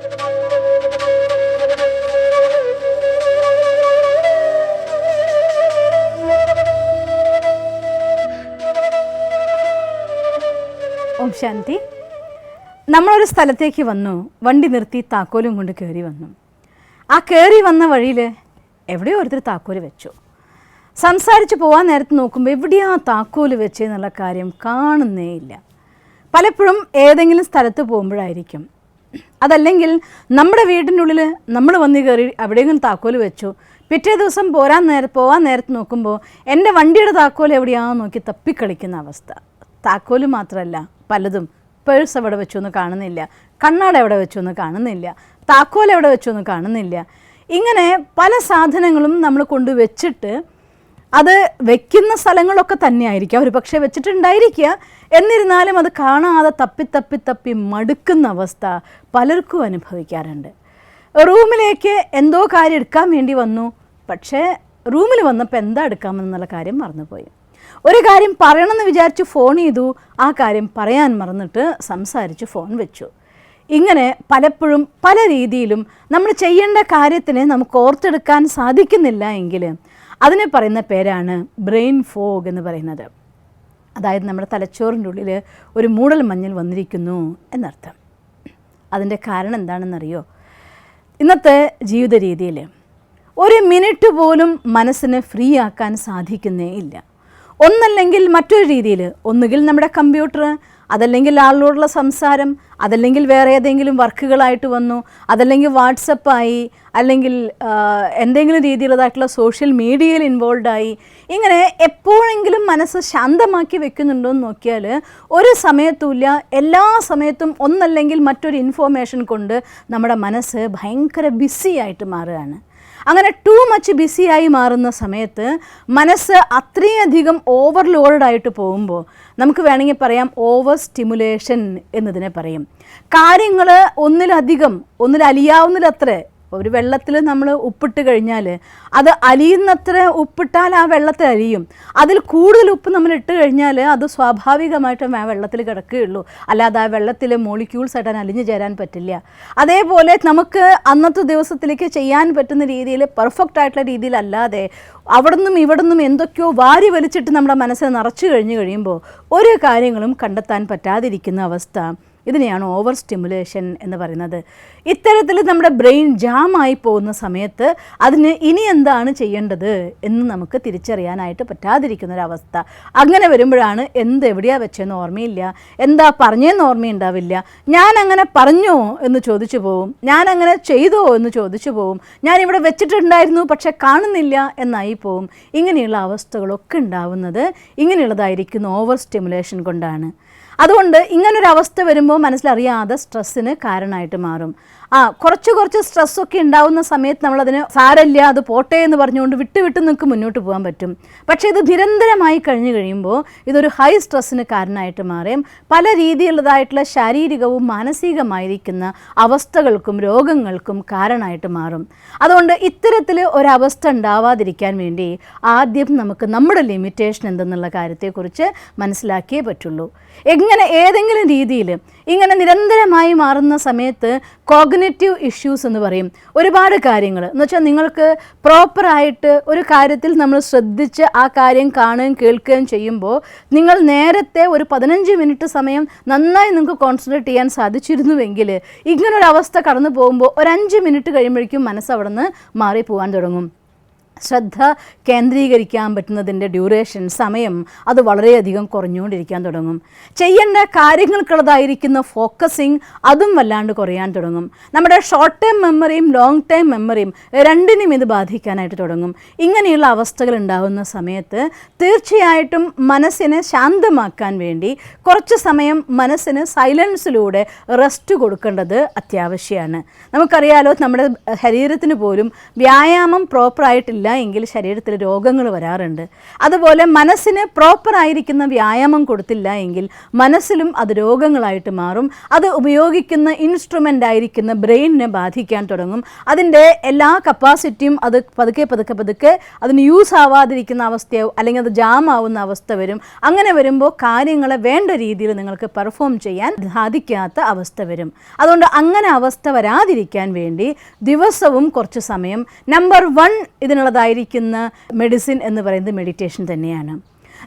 ഓം ശാന്തി. നമ്മളൊരു സ്ഥലത്തേക്ക് വന്നു, വണ്ടി നിർത്തി താക്കോലും കൊണ്ട് കയറി വന്നു. ആ കയറി വന്ന വഴിയിൽ എവിടെയോ ഒരുത്തർ താക്കോല് വെച്ചു. സംസാരിച്ച് പോകാൻ നേരത്ത് നോക്കുമ്പോൾ എവിടെയാ താക്കോല് വെച്ചെന്നുള്ള കാര്യം കാണുന്നേ ഇല്ല. പലപ്പോഴും ഏതെങ്കിലും സ്ഥലത്ത് പോകുമ്പോഴായിരിക്കും, അതല്ലെങ്കിൽ നമ്മുടെ വീടിനുള്ളിൽ നമ്മൾ വന്ന് കയറി എവിടെയെങ്കിലും താക്കോല് വെച്ചു. പിറ്റേ ദിവസം പോകാൻ നേരത്ത് നോക്കുമ്പോൾ എൻ്റെ വണ്ടിയുടെ താക്കോൽ എവിടെയാണെന്ന് നോക്കി തപ്പിക്കളിക്കുന്ന അവസ്ഥ. താക്കോല് മാത്രമല്ല, പലതും പേഴ്സ് എവിടെ വെച്ചു എന്ന് കാണുന്നില്ല, കണ്ണാട എവിടെ വെച്ചു എന്ന് കാണുന്നില്ല, താക്കോൽ എവിടെ വെച്ചു എന്ന് കാണുന്നില്ല. ഇങ്ങനെ പല സാധനങ്ങളും നമ്മൾ കൊണ്ടുവച്ചിട്ട് അത് വെക്കുന്ന സ്ഥലങ്ങളൊക്കെ തന്നെയായിരിക്കും അവർ പക്ഷേ വെച്ചിട്ടുണ്ടായിരിക്കുക. എന്നിരുന്നാലും അത് കാണാതെ തപ്പി മടുക്കുന്ന അവസ്ഥ പലർക്കും അനുഭവിക്കാറുണ്ട്. റൂമിലേക്ക് എന്തോ കാര്യം എടുക്കാൻ വേണ്ടി വന്നു, പക്ഷേ റൂമിൽ വന്നപ്പോൾ എന്താ എടുക്കാമെന്നുള്ള കാര്യം മറന്നുപോയി. ഒരു കാര്യം പറയണമെന്ന് വിചാരിച്ച് ഫോൺ ചെയ്തു, ആ കാര്യം പറയാൻ മറന്നിട്ട് സംസാരിച്ച് ഫോൺ വെച്ചു. ഇങ്ങനെ പലപ്പോഴും പല രീതിയിലും നമ്മൾ ചെയ്യേണ്ട കാര്യത്തിന് നമുക്ക് ഓർത്തെടുക്കാൻ സാധിക്കുന്നില്ല എങ്കിൽ അതിനെ പറയുന്ന പേരാണ് ബ്രെയിൻ ഫോഗ് എന്ന് പറയുന്നത്. അതായത് നമ്മുടെ തലച്ചോറിൻ്റെ ഉള്ളിൽ ഒരു മൂടൽ മഞ്ഞൾ വന്നിരിക്കുന്നു എന്നർത്ഥം. അതിൻ്റെ കാരണം എന്താണെന്നറിയോ? ഇന്നത്തെ ജീവിത രീതിയിൽ ഒരു മിനിറ്റ് പോലും മനസ്സിനെ ഫ്രീ ആക്കാൻ സാധിക്കുന്നേ ഇല്ല. ഒന്നല്ലെങ്കിൽ മറ്റൊരു രീതിയിൽ, ഒന്നുകിൽ നമ്മുടെ കമ്പ്യൂട്ടർ, അതല്ലെങ്കിൽ ആളിനോടുള്ള സംസാരം, അതല്ലെങ്കിൽ വേറെ ഏതെങ്കിലും വർക്കുകളായിട്ട് വന്നു, അതല്ലെങ്കിൽ വാട്സപ്പായി, അല്ലെങ്കിൽ എന്തെങ്കിലും രീതിയിലുള്ളതായിട്ടുള്ള സോഷ്യൽ മീഡിയയിൽ ഇൻവോൾവായി. ഇങ്ങനെ എപ്പോഴെങ്കിലും മനസ്സ് ശാന്തമാക്കി വെക്കുന്നുണ്ടോ എന്ന് നോക്കിയാൽ ഒരു സമയത്തുമില്ല. എല്ലാ സമയത്തും ഒന്നല്ലെങ്കിൽ മറ്റൊരു ഇൻഫോർമേഷൻ കൊണ്ട് നമ്മുടെ മനസ്സ് ഭയങ്കര ബിസിയായിട്ട് മാറുകയാണ്. അങ്ങനെ ടു മച്ച് ബിസിയായി മാറുന്ന സമയത്ത് മനസ്സ് അത്രയധികം ഓവർലോഡായിട്ട് പോകുമ്പോൾ നമുക്ക് വേണമെങ്കിൽ പറയാം ഓവർ സ്റ്റിമുലേഷൻ എന്നതിനെ പറയും. കാര്യങ്ങൾ ഒന്നിലലിയാവുന്നതിലത്ര, ഒരു വെള്ളത്തിൽ നമ്മൾ ഉപ്പിട്ട് കഴിഞ്ഞാൽ അത് അലിയുന്നത്ര ഉപ്പിട്ടാൽ ആ വെള്ളത്തിൽ അലിയും. അതിൽ കൂടുതൽ ഉപ്പ് നമ്മൾ ഇട്ട് കഴിഞ്ഞാൽ അത് സ്വാഭാവികമായിട്ടും ആ വെള്ളത്തിൽ കിടക്കുകയുള്ളൂ, അല്ലാതെ ആ വെള്ളത്തിലെ മോളിക്യൂൾസ് ആയിട്ട് അലിഞ്ഞു ചേരാൻ പറ്റില്ല. അതേപോലെ നമുക്ക് അന്നത്തെ ദിവസത്തിലേക്ക് ചെയ്യാൻ പറ്റുന്ന രീതിയിൽ പെർഫെക്റ്റ് ആയിട്ടുള്ള രീതിയിലല്ലാതെ അവിടുന്നും ഇവിടുന്നും എന്തൊക്കെയോ വാരി വലിച്ചിട്ട് നമ്മുടെ മനസ്സിനെ നിറച്ചു കഴിയുമ്പോൾ ഒരു കാര്യങ്ങളും കണ്ടെത്താൻ പറ്റാതിരിക്കുന്ന അവസ്ഥ, ഇതിനെയാണ് ഓവർ സ്റ്റിമുലേഷൻ എന്ന് പറയുന്നത്. ഇത്തരത്തിൽ നമ്മുടെ ബ്രെയിൻ ജാമായി പോകുന്ന സമയത്ത് അതിന് ഇനി എന്താണ് ചെയ്യേണ്ടത് എന്ന് നമുക്ക് തിരിച്ചറിയാനായിട്ട് പറ്റാതിരിക്കുന്നൊരവസ്ഥ. അങ്ങനെ വരുമ്പോഴാണ് എവിടെയാണ് വെച്ചതെന്ന് ഓർമ്മയില്ല, എന്താ പറഞ്ഞതെന്ന് ഓർമ്മയുണ്ടാവില്ല, ഞാൻ അങ്ങനെ പറഞ്ഞോ എന്ന് ചോദിച്ചു പോവും, ഞാൻ അങ്ങനെ ചെയ്തോ എന്ന് ചോദിച്ചു പോവും, ഞാനിവിടെ വെച്ചിട്ടുണ്ടായിരുന്നു പക്ഷെ കാണുന്നില്ല എന്നായി പോവും. ഇങ്ങനെയുള്ള അവസ്ഥകളൊക്കെ ഉണ്ടാവുന്നത് ഇങ്ങനെയുള്ളതായിരിക്കുന്ന ഓവർ സ്റ്റിമുലേഷൻ കൊണ്ടാണ്. അതുകൊണ്ട് ഇങ്ങനൊരവസ്ഥ വരുമ്പോൾ മനസ്സിലറിയാതെ സ്ട്രെസ്സിന് കാരണമായിട്ട് മാറും. കുറച്ച് സ്ട്രെസ്സൊക്കെ ഉണ്ടാവുന്ന സമയത്ത് നമ്മളതിന് സാരമില്ല, അത് പോട്ടെ എന്ന് പറഞ്ഞുകൊണ്ട് വിട്ട് നമുക്ക് മുന്നോട്ട് പോകാൻ പറ്റും. പക്ഷേ ഇത് നിരന്തരമായി കഴിയുമ്പോൾ ഇതൊരു ഹൈ സ്ട്രെസ്സിന് കാരണമായിട്ട് മാറുകയും പല രീതിയിലുള്ളതായിട്ടുള്ള ശാരീരികവും മാനസികമായിരിക്കുന്ന അവസ്ഥകൾക്കും രോഗങ്ങൾക്കും കാരണമായിട്ട് മാറും. അതുകൊണ്ട് ഇത്തരത്തിൽ ഒരവസ്ഥ ഉണ്ടാവാതിരിക്കാൻ വേണ്ടി ആദ്യം നമുക്ക് നമ്മുടെ ലിമിറ്റേഷൻ എന്തെന്നുള്ള കാര്യത്തെക്കുറിച്ച് മനസ്സിലാക്കിയേ പറ്റുള്ളൂ. ഏതെങ്കിലും രീതിയിൽ ഇങ്ങനെ നിരന്തരമായി മാറുന്ന സമയത്ത് കോഗ്നിറ്റീവ് ഇഷ്യൂസ് എന്ന് പറയും. ഒരുപാട് കാര്യങ്ങൾ എന്ന് വെച്ചാൽ നിങ്ങൾക്ക് പ്രോപ്പറായിട്ട് ഒരു കാര്യത്തിൽ നമ്മൾ ശ്രദ്ധിച്ച് ആ കാര്യം കാണുകയും കേൾക്കുകയും ചെയ്യുമ്പോൾ നിങ്ങൾ നേരത്തെ ഒരു 15 മിനിറ്റ് സമയം നന്നായി നിങ്ങൾക്ക് കോൺസെൻട്രേറ്റ് ചെയ്യാൻ സാധിച്ചിരുന്നുവെങ്കിൽ ഇങ്ങനൊരവസ്ഥ കടന്നു പോകുമ്പോൾ ഒരു 5 മിനിറ്റ് കഴിയുമ്പോഴേക്കും മനസ്സ് അവിടെ നിന്ന് മാറിപ്പോകാൻ തുടങ്ങും. ശ്രദ്ധ കേന്ദ്രീകരിക്കാൻ പറ്റുന്നതിൻ്റെ ഡ്യൂറേഷൻ, സമയം, അത് വളരെയധികം കുറഞ്ഞുകൊണ്ടിരിക്കാൻ തുടങ്ങും. ചെയ്യേണ്ട കാര്യങ്ങൾക്കുള്ളതായിരിക്കുന്ന ഫോക്കസിങ് അതും വല്ലാണ്ട് കുറയാൻ തുടങ്ങും. നമ്മുടെ ഷോർട്ട് ടൈം മെമ്മറിയും ലോങ് ടൈം മെമ്മറിയും രണ്ടിനും ഇത് ബാധിക്കാനായിട്ട് തുടങ്ങും. ഇങ്ങനെയുള്ള അവസ്ഥകൾ ഉണ്ടാകുന്ന സമയത്ത് തീർച്ചയായിട്ടും മനസ്സിനെ ശാന്തമാക്കാൻ വേണ്ടി കുറച്ച് സമയം മനസ്സിന് സൈലൻസിലൂടെ റെസ്റ്റ് കൊടുക്കേണ്ടത് അത്യാവശ്യമാണ്. നമുക്കറിയാലോ, നമ്മുടെ ശരീരത്തിന് പോലും വ്യായാമം പ്രോപ്പറായിട്ടില്ല കൊടുത്തില്ല എങ്കിൽ ശരീരത്തിൽ രോഗങ്ങൾ വരാറുണ്ട്. അതുപോലെ മനസ്സിന് പ്രോപ്പറായിരിക്കുന്ന വ്യായാമം കൊടുത്തില്ല എങ്കിൽ മനസ്സിലും അത് രോഗങ്ങളായിട്ട് മാറും. അത് ഉപയോഗിക്കുന്ന ഇൻസ്ട്രുമെൻ്റ് ആയിരിക്കുന്ന ബ്രെയിനിനെ ബാധിക്കാൻ തുടങ്ങും. അതിൻ്റെ എല്ലാ കപ്പാസിറ്റിയും അത് പതുക്കെ അതിന് യൂസ് ആവാതിരിക്കുന്ന അവസ്ഥയാവും, അല്ലെങ്കിൽ അത് ജാം ആവുന്ന അവസ്ഥ വരും. അങ്ങനെ വരുമ്പോൾ കാര്യങ്ങളെ വേണ്ട രീതിയിൽ നിങ്ങൾക്ക് പെർഫോം ചെയ്യാൻ സാധിക്കാത്ത അവസ്ഥ വരും. അതുകൊണ്ട് അങ്ങനെ അവസ്ഥ വരാതിരിക്കാൻ വേണ്ടി ദിവസവും കുറച്ച് സമയം നമ്പർ 1 ഇതിനുള്ളതായിരിക്കുന്ന മെഡിസിൻ എന്ന് പറയുന്നത് മെഡിറ്റേഷൻ തന്നെയാണ്.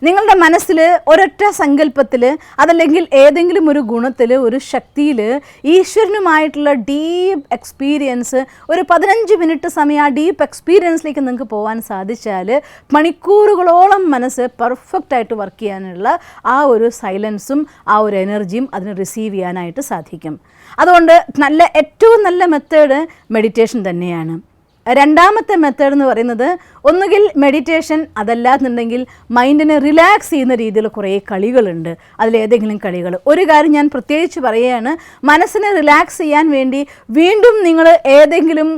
നിങ്ങളുടെ മനസ്സിൽ ഒരൊറ്റ സങ്കല്പത്തിൽ, അതല്ലെങ്കിൽ ഏതെങ്കിലും ഒരു ഗുണത്തിൽ, ഒരു ശക്തിയിൽ ഈശ്വരനുമായിട്ടുള്ള ഡീപ്പ് എക്സ്പീരിയൻസ്, ഒരു 15 മിനിറ്റ് സമയം ആ ഡീപ്പ് എക്സ്പീരിയൻസിലേക്ക് നിങ്ങൾക്ക് പോകാൻ സാധിച്ചാൽ മണിക്കൂറുകളോളം മനസ്സ് പെർഫെക്റ്റായിട്ട് വർക്ക് ചെയ്യാനുള്ള ആ ഒരു സൈലൻസും ആ ഒരു എനർജിയും അതിന് റിസീവ് ചെയ്യാനായിട്ട് സാധിക്കും. അതുകൊണ്ട് ഏറ്റവും നല്ല മെത്തേഡ് മെഡിറ്റേഷൻ തന്നെയാണ്. രണ്ടാമത്തെ മെത്തേഡ് എന്ന് പറയുന്നത് ഒന്നുകിൽ മെഡിറ്റേഷൻ, അതല്ലാന്നുണ്ടെങ്കിൽ മൈൻഡിനെ റിലാക്സ് ചെയ്യുന്ന രീതിയിൽ കുറേ കളികളുണ്ട്. അതിലേതെങ്കിലും കളികൾ. ഒരു കാര്യം ഞാൻ പ്രത്യേകിച്ച് പറയുകയാണ്, മനസ്സിനെ റിലാക്സ് ചെയ്യാൻ വേണ്ടി വീണ്ടും നിങ്ങൾ ഏതെങ്കിലും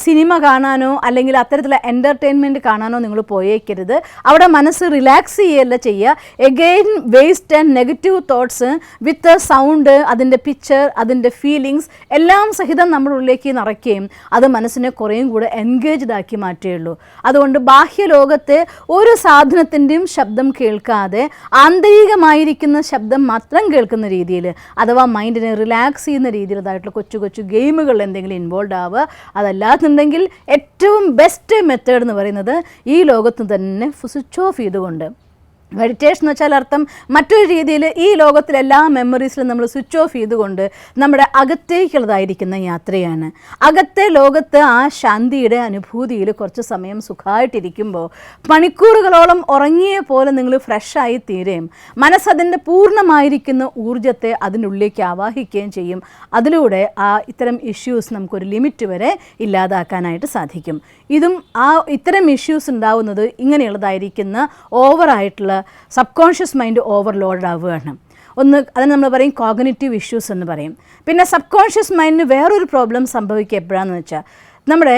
സിനിമ കാണാനോ അല്ലെങ്കിൽ അത്തരത്തിലുള്ള എൻ്റർടൈൻമെൻറ്റ് കാണാനോ നിങ്ങൾ പോയേക്കരുത്. അവിടെ മനസ്സ് റിലാക്സ് ചെയ്യല്ല ചെയ്യുക. Again waste and negative thoughts with sound, അതിൻ്റെ പിക്ചർ, അതിൻ്റെ ഫീലിങ്സ് എല്ലാം സഹിതം നമ്മുടെ ഉള്ളിലേക്ക് നിറയ്ക്കുകയും അത് മനസ്സിനെ കുറേയും കൂടെ എൻഗേജ്ഡ് ആക്കി മാറ്റുകയുള്ളൂ. അതുകൊണ്ട് ബാഹ്യലോകത്തെ ഒരു സാധനത്തിൻ്റെയും ശബ്ദം കേൾക്കാതെ ആന്തരികമായിരിക്കുന്ന ശബ്ദം മാത്രം കേൾക്കുന്ന രീതിയിൽ, അഥവാ മൈൻഡിനെ റിലാക്സ് ചെയ്യുന്ന രീതിയിലതായിട്ടുള്ള കൊച്ചു കൊച്ചു ഗെയിമുകൾ എന്തെങ്കിലും ഇൻവോൾവ് ആവുക. അതല്ലാന്നുണ്ടെങ്കിൽ ഏറ്റവും ബെസ്റ്റ് മെത്തേഡ് എന്ന് പറയുന്നത് ഈ ലോകത്ത് തന്നെ സ്വിച്ച് ഓഫ് ചെയ്തുകൊണ്ട്, മെഡിറ്റേഷൻ എന്ന് വെച്ചാൽ അർത്ഥം മറ്റൊരു രീതിയിൽ ഈ ലോകത്തിലെ എല്ലാ മെമ്മറീസിലും നമ്മൾ സ്വിച്ച് ഓഫ് ചെയ്തുകൊണ്ട് നമ്മുടെ അകത്തേക്കുള്ളതായിരിക്കുന്ന യാത്രയാണ്. അകത്തെ ലോകത്ത് ആ ശാന്തിയുടെ അനുഭൂതിയിൽ കുറച്ച് സമയം സുഖമായിട്ടിരിക്കുമ്പോൾ മണിക്കൂറുകളോളം ഉറങ്ങിയ പോലെ നിങ്ങൾ ഫ്രഷായി തീരുകയും മനസ്സതിൻ്റെ പൂർണ്ണമായിരിക്കുന്ന ഊർജ്ജത്തെ അതിനുള്ളിലേക്ക് ആവാഹിക്കുകയും ചെയ്യും. അതിലൂടെ ഇത്തരം ഇഷ്യൂസ് നമുക്കൊരു ലിമിറ്റ് വരെ ഇല്ലാതാക്കാനായിട്ട് സാധിക്കും. ഇത്തരം ഇഷ്യൂസ് ഉണ്ടാവുന്നത് ഇങ്ങനെയുള്ളതായിരിക്കുന്ന ഓവറായിട്ടുള്ള സബ് കോൺഷ്യസ് മൈൻഡ് ഓവർലോഡ് ആവുകയാണ്. അതിന് നമ്മൾ പറയും കോഗ്നിറ്റീവ് ഇഷ്യൂസ് എന്ന് പറയും. പിന്നെ സബ് കോൺഷ്യസ് മൈൻഡിന് വേറൊരു പ്രോബ്ലം സംഭവിക്കുക എപ്പോഴാണെന്ന് വെച്ചാൽ, നമ്മുടെ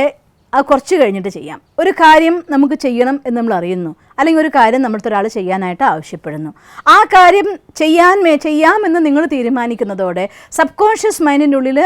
കുറച്ച് കഴിഞ്ഞിട്ട് ചെയ്യാം. ഒരു കാര്യം നമുക്ക് ചെയ്യണം എന്ന് നമ്മൾ അറിയുന്നു, അല്ലെങ്കിൽ ഒരു കാര്യം നമ്മുടെ ഒരാൾ ചെയ്യാനായിട്ട് ആവശ്യപ്പെടുന്നു. ആ കാര്യം ചെയ്യാമെന്ന് നിങ്ങൾ തീരുമാനിക്കുന്നതോടെ സബ് കോൺഷ്യസ് മൈൻഡിൻ്റെ ഉള്ളിൽ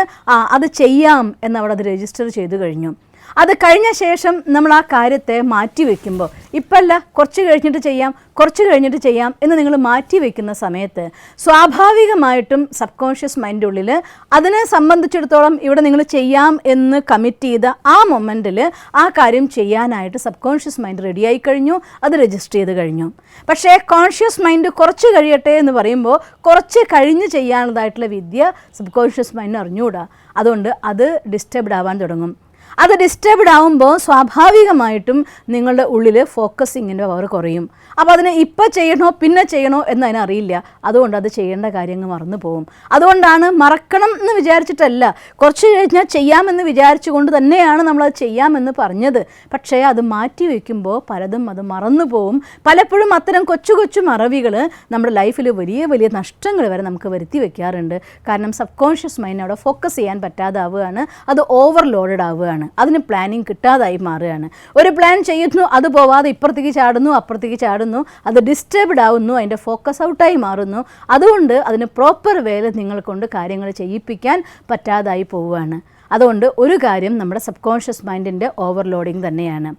അത് ചെയ്യാം എന്നവിടെ അത് രജിസ്റ്റർ ചെയ്ത് കഴിഞ്ഞു. അത് കഴിഞ്ഞ ശേഷം നമ്മൾ ആ കാര്യത്തെ മാറ്റി വയ്ക്കുമ്പോൾ, ഇപ്പല്ല കുറച്ച് കഴിഞ്ഞിട്ട് ചെയ്യാം എന്ന് നിങ്ങൾ മാറ്റി വയ്ക്കുന്ന സമയത്ത് സ്വാഭാവികമായിട്ടും സബ് കോൺഷ്യസ് മൈൻഡിൻ്റെ ഉള്ളിൽ അതിനെ സംബന്ധിച്ചിടത്തോളം ഇവിടെ നിങ്ങൾ ചെയ്യാം എന്ന് കമ്മിറ്റ് ചെയ്ത ആ മൊമെൻറ്റിൽ ആ കാര്യം ചെയ്യാനായിട്ട് സബ് കോൺഷ്യസ് മൈൻഡ് റെഡിയായി കഴിഞ്ഞു, അത് രജിസ്റ്റർ ചെയ്ത് കഴിഞ്ഞു. പക്ഷേ കോൺഷ്യസ് മൈൻഡ് കുറച്ച് കഴിയട്ടെ എന്ന് പറയുമ്പോൾ കുറച്ച് കഴിഞ്ഞ് ചെയ്യാനുള്ളതായിട്ടുള്ള വിദ്യ സബ് കോൺഷ്യസ് മൈൻഡിന് അറിഞ്ഞുകൂടാ. അതുകൊണ്ട് അത് ഡിസ്റ്റർബ്ഡ് ആവാൻ തുടങ്ങും. അത് ഡിസ്റ്റർബ്ഡ് ആവുമ്പോൾ സ്വാഭാവികമായിട്ടും നിങ്ങളുടെ ഉള്ളിൽ ഫോക്കസിങ്ങിൻ്റെ പവർ കുറയും. അപ്പോൾ അതിനെ ഇപ്പോൾ ചെയ്യണോ പിന്നെ ചെയ്യണോ എന്നതിനറിയില്ല. അതുകൊണ്ട് അത് ചെയ്യേണ്ട കാര്യങ്ങൾ മറന്നു പോകും. അതുകൊണ്ടാണ് മറക്കണം എന്ന് വിചാരിച്ചിട്ടല്ല, കുറച്ച് കഴിഞ്ഞാൽ ചെയ്യാമെന്ന് വിചാരിച്ചുകൊണ്ട് തന്നെയാണ് നമ്മളത് ചെയ്യാമെന്ന് പറഞ്ഞത്. പക്ഷേ അത് മാറ്റി വയ്ക്കുമ്പോൾ പലതും അത് മറന്നു പോവും. പലപ്പോഴും അത്തരം കൊച്ചു കൊച്ചു മറവികൾ നമ്മുടെ ലൈഫിൽ വലിയ വലിയ നഷ്ടങ്ങൾ വരെ നമുക്ക് വരുത്തി വയ്ക്കാറുണ്ട്. കാരണം സബ് കോൺഷ്യസ് മൈൻഡ് അവിടെ ഫോക്കസ് ചെയ്യാൻ പറ്റാതാവുകയാണ്, അത് ഓവർലോഡഡ് ആവുകയാണ്, അതിന് പ്ലാനിങ് കിട്ടാതായി മാറുകയാണ്. ഒരു പ്ലാൻ ചെയ്യുന്നു, അത് പോവാതെ ഇപ്പുറത്തേക്ക് ചാടുന്നു, അപ്പുറത്തേക്ക് ചാടുന്നു, അത് ഡിസ്റ്റർബ്ഡ് ആവുന്നു, അതിൻ്റെ ഫോക്കസ് ഔട്ടായി മാറുന്നു. അതുകൊണ്ട് അതിന് പ്രോപ്പർ വേയിൽ നിങ്ങൾ കൊണ്ട് കാര്യങ്ങൾ ചെയ്യിപ്പിക്കാൻ പറ്റാതായി പോവുകയാണ്. അതുകൊണ്ട് ഒരു കാര്യം നമ്മുടെ സബ് കോൺഷ്യസ് മൈൻഡിൻ്റെ ഓവർലോഡിങ് തന്നെയാണ്.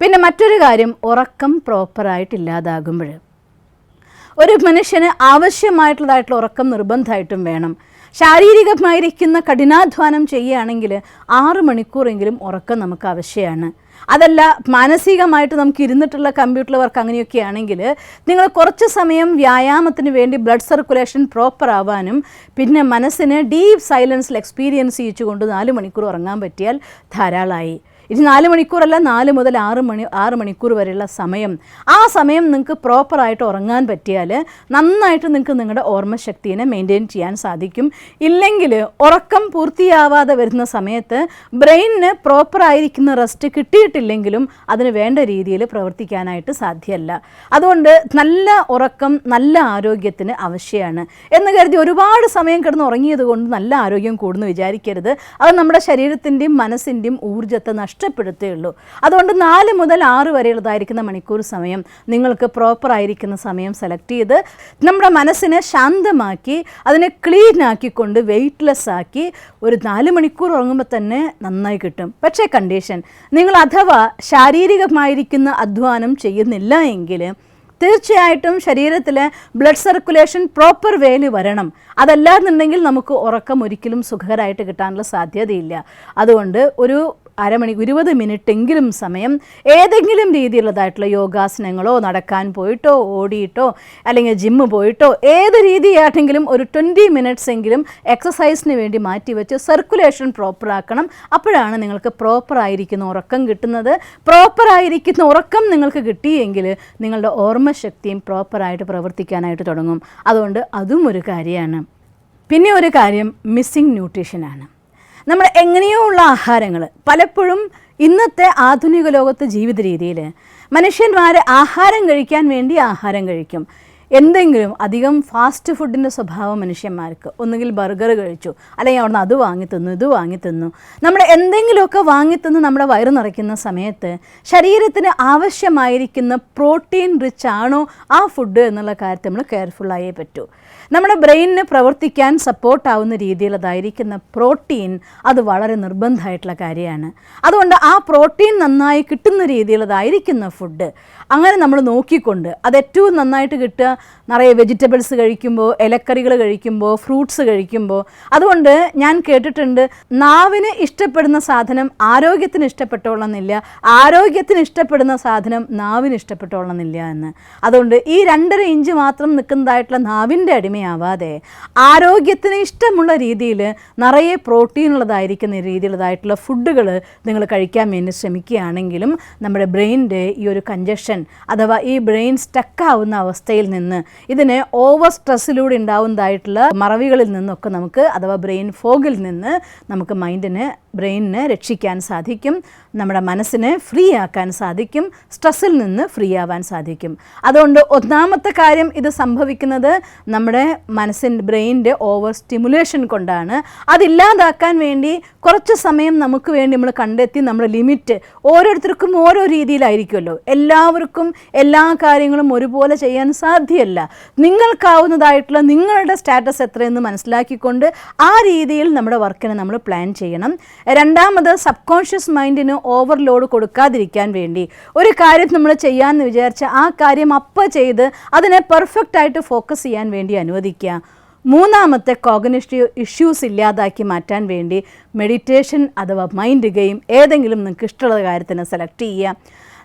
പിന്നെ മറ്റൊരു കാര്യം, ഉറക്കം പ്രോപ്പറായിട്ടില്ലാതാകുമ്പോൾ ഒരു മനുഷ്യന് ആവശ്യമായിട്ടുള്ളതായിട്ടുള്ള ഉറക്കം നിർബന്ധമായിട്ടും വേണം. ശാരീരികമായിരിക്കുന്ന കഠിനാധ്വാനം ചെയ്യുകയാണെങ്കിൽ 6 മണിക്കൂറെങ്കിലും ഉറക്കം നമുക്ക് ആവശ്യമാണ്. അതല്ല മാനസികമായിട്ട് നമുക്ക് ഇരുന്നിട്ടുള്ള കമ്പ്യൂട്ടർ വർക്ക് അങ്ങനെയൊക്കെ ആണെങ്കിൽ നിങ്ങൾ കുറച്ച് സമയം വ്യായാമത്തിന് വേണ്ടി ബ്ലഡ് സർക്കുലേഷൻ പ്രോപ്പർ ആവാനും പിന്നെ മനസ്സിന് ഡീപ്പ് സൈലൻസിൽ എക്സ്പീരിയൻസ് ചെയ്യിച്ചുകൊണ്ട് 4 മണിക്കൂർ ഉറങ്ങാൻ പറ്റിയാൽ ധാരാളമായി. ഇത് 4 മണിക്കൂറല്ല, 4 മുതൽ 6 മണിക്കൂർ വരെയുള്ള സമയം, ആ സമയം നിങ്ങൾക്ക് പ്രോപ്പറായിട്ട് ഉറങ്ങാൻ പറ്റിയാൽ നന്നായിട്ട് നിങ്ങൾക്ക് നിങ്ങളുടെ ഓർമ്മശക്തിയെ മെയിൻറ്റെയിൻ ചെയ്യാൻ സാധിക്കും. ഇല്ലെങ്കിൽ ഉറക്കം പൂർത്തിയാവാതെ വരുന്ന സമയത്ത് ബ്രെയിനിന് പ്രോപ്പറായിരിക്കുന്ന റെസ്റ്റ് കിട്ടിയിട്ടില്ലെങ്കിലും അതിന് വേണ്ട രീതിയിൽ പ്രവർത്തിക്കാനായിട്ട് സാധ്യമല്ല. അതുകൊണ്ട് നല്ല ഉറക്കം നല്ല ആരോഗ്യത്തിന് ആവശ്യമാണ് എന്ന് കരുതി ഒരുപാട് സമയം കിടന്ന് ഉറങ്ങിയത് കൊണ്ട് നല്ല ആരോഗ്യം കൂടുന്നു വിചാരിക്കരുത്. അത് നമ്മുടെ ശരീരത്തിൻ്റെയും മനസ്സിൻ്റെയും ഊർജ്ജത്തെ നഷ്ടപ്പെടുത്തുകയുള്ളൂ. അതുകൊണ്ട് 4 മുതൽ 6 വരെയുള്ളതായിരിക്കുന്ന മണിക്കൂർ സമയം നിങ്ങൾക്ക് പ്രോപ്പറായിരിക്കുന്ന സമയം സെലക്ട് ചെയ്ത് നമ്മുടെ മനസ്സിനെ ശാന്തമാക്കി അതിനെ ക്ലീൻ ആക്കിക്കൊണ്ട് വെയ്റ്റ്ലെസ് ആക്കി ഒരു 4 മണിക്കൂർ ഉറങ്ങുമ്പോൾ തന്നെ നന്നായി കിട്ടും. പക്ഷേ കണ്ടീഷൻ, നിങ്ങൾ അഥവാ ശാരീരികമായിരിക്കുന്ന അധ്വാനം ചെയ്യുന്നില്ല എങ്കിൽ തീർച്ചയായിട്ടും ശരീരത്തിലെ ബ്ലഡ് സർക്കുലേഷൻ പ്രോപ്പർ വേയിൽ വരണം. അതല്ലാന്നുണ്ടെങ്കിൽ നമുക്ക് ഉറക്കം ഒരിക്കലും സുഖകരമായിട്ട് കിട്ടാനുള്ള സാധ്യതയില്ല. അതുകൊണ്ട് ഒരു 20 മിനിറ്റെങ്കിലും സമയം ഏതെങ്കിലും രീതിയിലുള്ളതായിട്ടുള്ള യോഗാസനങ്ങളോ നടക്കാൻ പോയിട്ടോ ഓടിയിട്ടോ അല്ലെങ്കിൽ ജിമ്മ് പോയിട്ടോ ഏത് രീതിയായിട്ടെങ്കിലും ഒരു 20 മിനിറ്റ്സ് എങ്കിലും എക്സസൈസിന് വേണ്ടി മാറ്റിവെച്ച് സർക്കുലേഷൻ പ്രോപ്പറാക്കണം. അപ്പോഴാണ് നിങ്ങൾക്ക് പ്രോപ്പറായിരിക്കുന്ന ഉറക്കം കിട്ടുന്നത്. പ്രോപ്പറായിരിക്കുന്ന ഉറക്കം നിങ്ങൾക്ക് കിട്ടിയെങ്കിൽ നിങ്ങളുടെ ഓർമ്മശക്തിയും പ്രോപ്പറായിട്ട് പ്രവർത്തിക്കാനായിട്ട് തുടങ്ങും. അതുകൊണ്ട് അതും ഒരു കാര്യമാണ്. പിന്നെ ഒരു കാര്യം മിസ്സിംഗ് ന്യൂട്രീഷനാണ്. നമ്മൾ എങ്ങനെയോ ഉള്ള ആഹാരങ്ങൾ പലപ്പോഴും ഇന്നത്തെ ആധുനിക ലോകത്തെ ജീവിത രീതിയിൽ മനുഷ്യന്മാർ ആഹാരം കഴിക്കാൻ വേണ്ടി ആഹാരം കഴിക്കും. എന്തെങ്കിലും അധികം ഫാസ്റ്റ് ഫുഡിൻ്റെ സ്വഭാവം മനുഷ്യന്മാർക്ക്. ഒന്നുകിൽ ബർഗർ കഴിച്ചു, അല്ലെങ്കിൽ അവിടുന്ന് അത് വാങ്ങി തിന്നു, ഇത് വാങ്ങി തിന്നു. നമ്മൾ എന്തെങ്കിലുമൊക്കെ വാങ്ങി തിന്ന് നമ്മുടെ വയറ് നിറയ്ക്കുന്ന സമയത്ത് ശരീരത്തിന് ആവശ്യമായിരിക്കുന്ന പ്രോട്ടീൻ റിച്ച് ആണോ ആ ഫുഡ് എന്നുള്ള കാര്യത്തിൽ നമ്മൾ കെയർഫുള്ളായേ പറ്റൂ. നമ്മുടെ ബ്രെയിനിന് പ്രവർത്തിക്കാൻ സപ്പോർട്ടാവുന്ന രീതിയിലതായിരിക്കുന്ന പ്രോട്ടീൻ അത് വളരെ നിർബന്ധമായിട്ടുള്ള കാര്യമാണ്. അതുകൊണ്ട് ആ പ്രോട്ടീൻ നന്നായി കിട്ടുന്ന രീതിയിലതായിരിക്കുന്ന ഫുഡ് അങ്ങനെ നമ്മൾ നോക്കിക്കൊണ്ട് അത് ഏറ്റവും നന്നായിട്ട് കിട്ടുക നിറയെ വെജിറ്റബിൾസ് കഴിക്കുമ്പോൾ, ഇലക്കറികൾ കഴിക്കുമ്പോൾ, ഫ്രൂട്ട്സ് കഴിക്കുമ്പോൾ. അതുകൊണ്ട് ഞാൻ കേട്ടിട്ടുണ്ട്, നാവിന് ഇഷ്ടപ്പെടുന്ന സാധനം ആരോഗ്യത്തിന് ഇഷ്ടപ്പെട്ടോളന്നില്ല, ആരോഗ്യത്തിന് ഇഷ്ടപ്പെടുന്ന സാധനം നാവിന് ഇഷ്ടപ്പെട്ടോളന്നില്ല എന്ന്. അതുകൊണ്ട് ഈ 2.5 ഇഞ്ച് മാത്രം നിൽക്കുന്നതായിട്ടുള്ള നാവിൻ്റെ അടിമയാവാതെ ആരോഗ്യത്തിന് ഇഷ്ടമുള്ള രീതിയിൽ നിറയെ പ്രോട്ടീൻ ഉള്ളതായിരിക്കുന്ന രീതിയിലുള്ളതായിട്ടുള്ള ഫുഡുകൾ നിങ്ങൾ കഴിക്കാൻ വേണ്ടി ശ്രമിക്കുകയാണെങ്കിലും നമ്മുടെ ബ്രെയിനിൻ്റെ ഈ ഒരു കഞ്ചഷൻ അഥവാ ഈ ബ്രെയിൻ സ്റ്റക്കാവുന്ന അവസ്ഥയിൽ നിന്ന് ഇതിനെ ഓവർ സ്ട്രെസ്സിലൂടെ ഉണ്ടാവുന്നതായിട്ടുള്ള മറവികളിൽ നിന്നൊക്കെ നമുക്ക് അഥവാ ബ്രെയിൻ ഫോഗിൽ നിന്ന് നമുക്ക് ബ്രെയിനിനെ രക്ഷിക്കാൻ സാധിക്കും. നമ്മുടെ മനസ്സിനെ ഫ്രീ ആക്കാൻ സാധിക്കും. സ്ട്രെസ്സിൽ നിന്ന് ഫ്രീ ആവാൻ സാധിക്കും. അതുകൊണ്ട് ഒന്നാമത്തെ കാര്യം ഇത് സംഭവിക്കുന്നത് നമ്മുടെ ബ്രെയിനിൻ്റെ ഓവർ സ്റ്റിമുലേഷൻ കൊണ്ടാണ്. അതില്ലാതാക്കാൻ വേണ്ടി കുറച്ച് സമയം നമുക്ക് വേണ്ടി നമ്മൾ കണ്ടെത്തി നമ്മുടെ ലിമിറ്റ് ഓരോരുത്തർക്കും ഓരോ രീതിയിലായിരിക്കുമല്ലോ. എല്ലാവർക്കും എല്ലാ കാര്യങ്ങളും ഒരുപോലെ ചെയ്യാൻ സാധ്യമല്ല. നിങ്ങൾക്കാവുന്നതായിട്ടുള്ള നിങ്ങളുടെ സ്റ്റാറ്റസ് എത്രയെന്ന് മനസ്സിലാക്കിക്കൊണ്ട് ആ രീതിയിൽ നമ്മുടെ വർക്കിനെ നമ്മൾ പ്ലാൻ ചെയ്യണം. രണ്ടാമത് സബ്-കോൺഷ്യസ് മൈൻഡിന് ഓവർലോഡ് കൊടുക്കാതിരിക്കാൻ വേണ്ടി ഒരു കാര്യം നമ്മൾ ചെയ്യാമെന്ന് വിചാരിച്ച ആ കാര്യം അപ്പം ചെയ്ത് അതിനെ പെർഫെക്റ്റായിട്ട് ഫോക്കസ് ചെയ്യാൻ വേണ്ടി അനുവദിക്കുക. മൂന്നാമത്തെ കോഗ്നിറ്റീവ് ഇഷ്യൂസ് ഇല്ലാതാക്കി മാറ്റാൻ വേണ്ടി മെഡിറ്റേഷൻ അഥവാ മൈൻഡ് ഗെയിം ഏതെങ്കിലും നിങ്ങൾക്ക് ഇഷ്ടമുള്ള കാര്യത്തിന് സെലക്ട് ചെയ്യുക.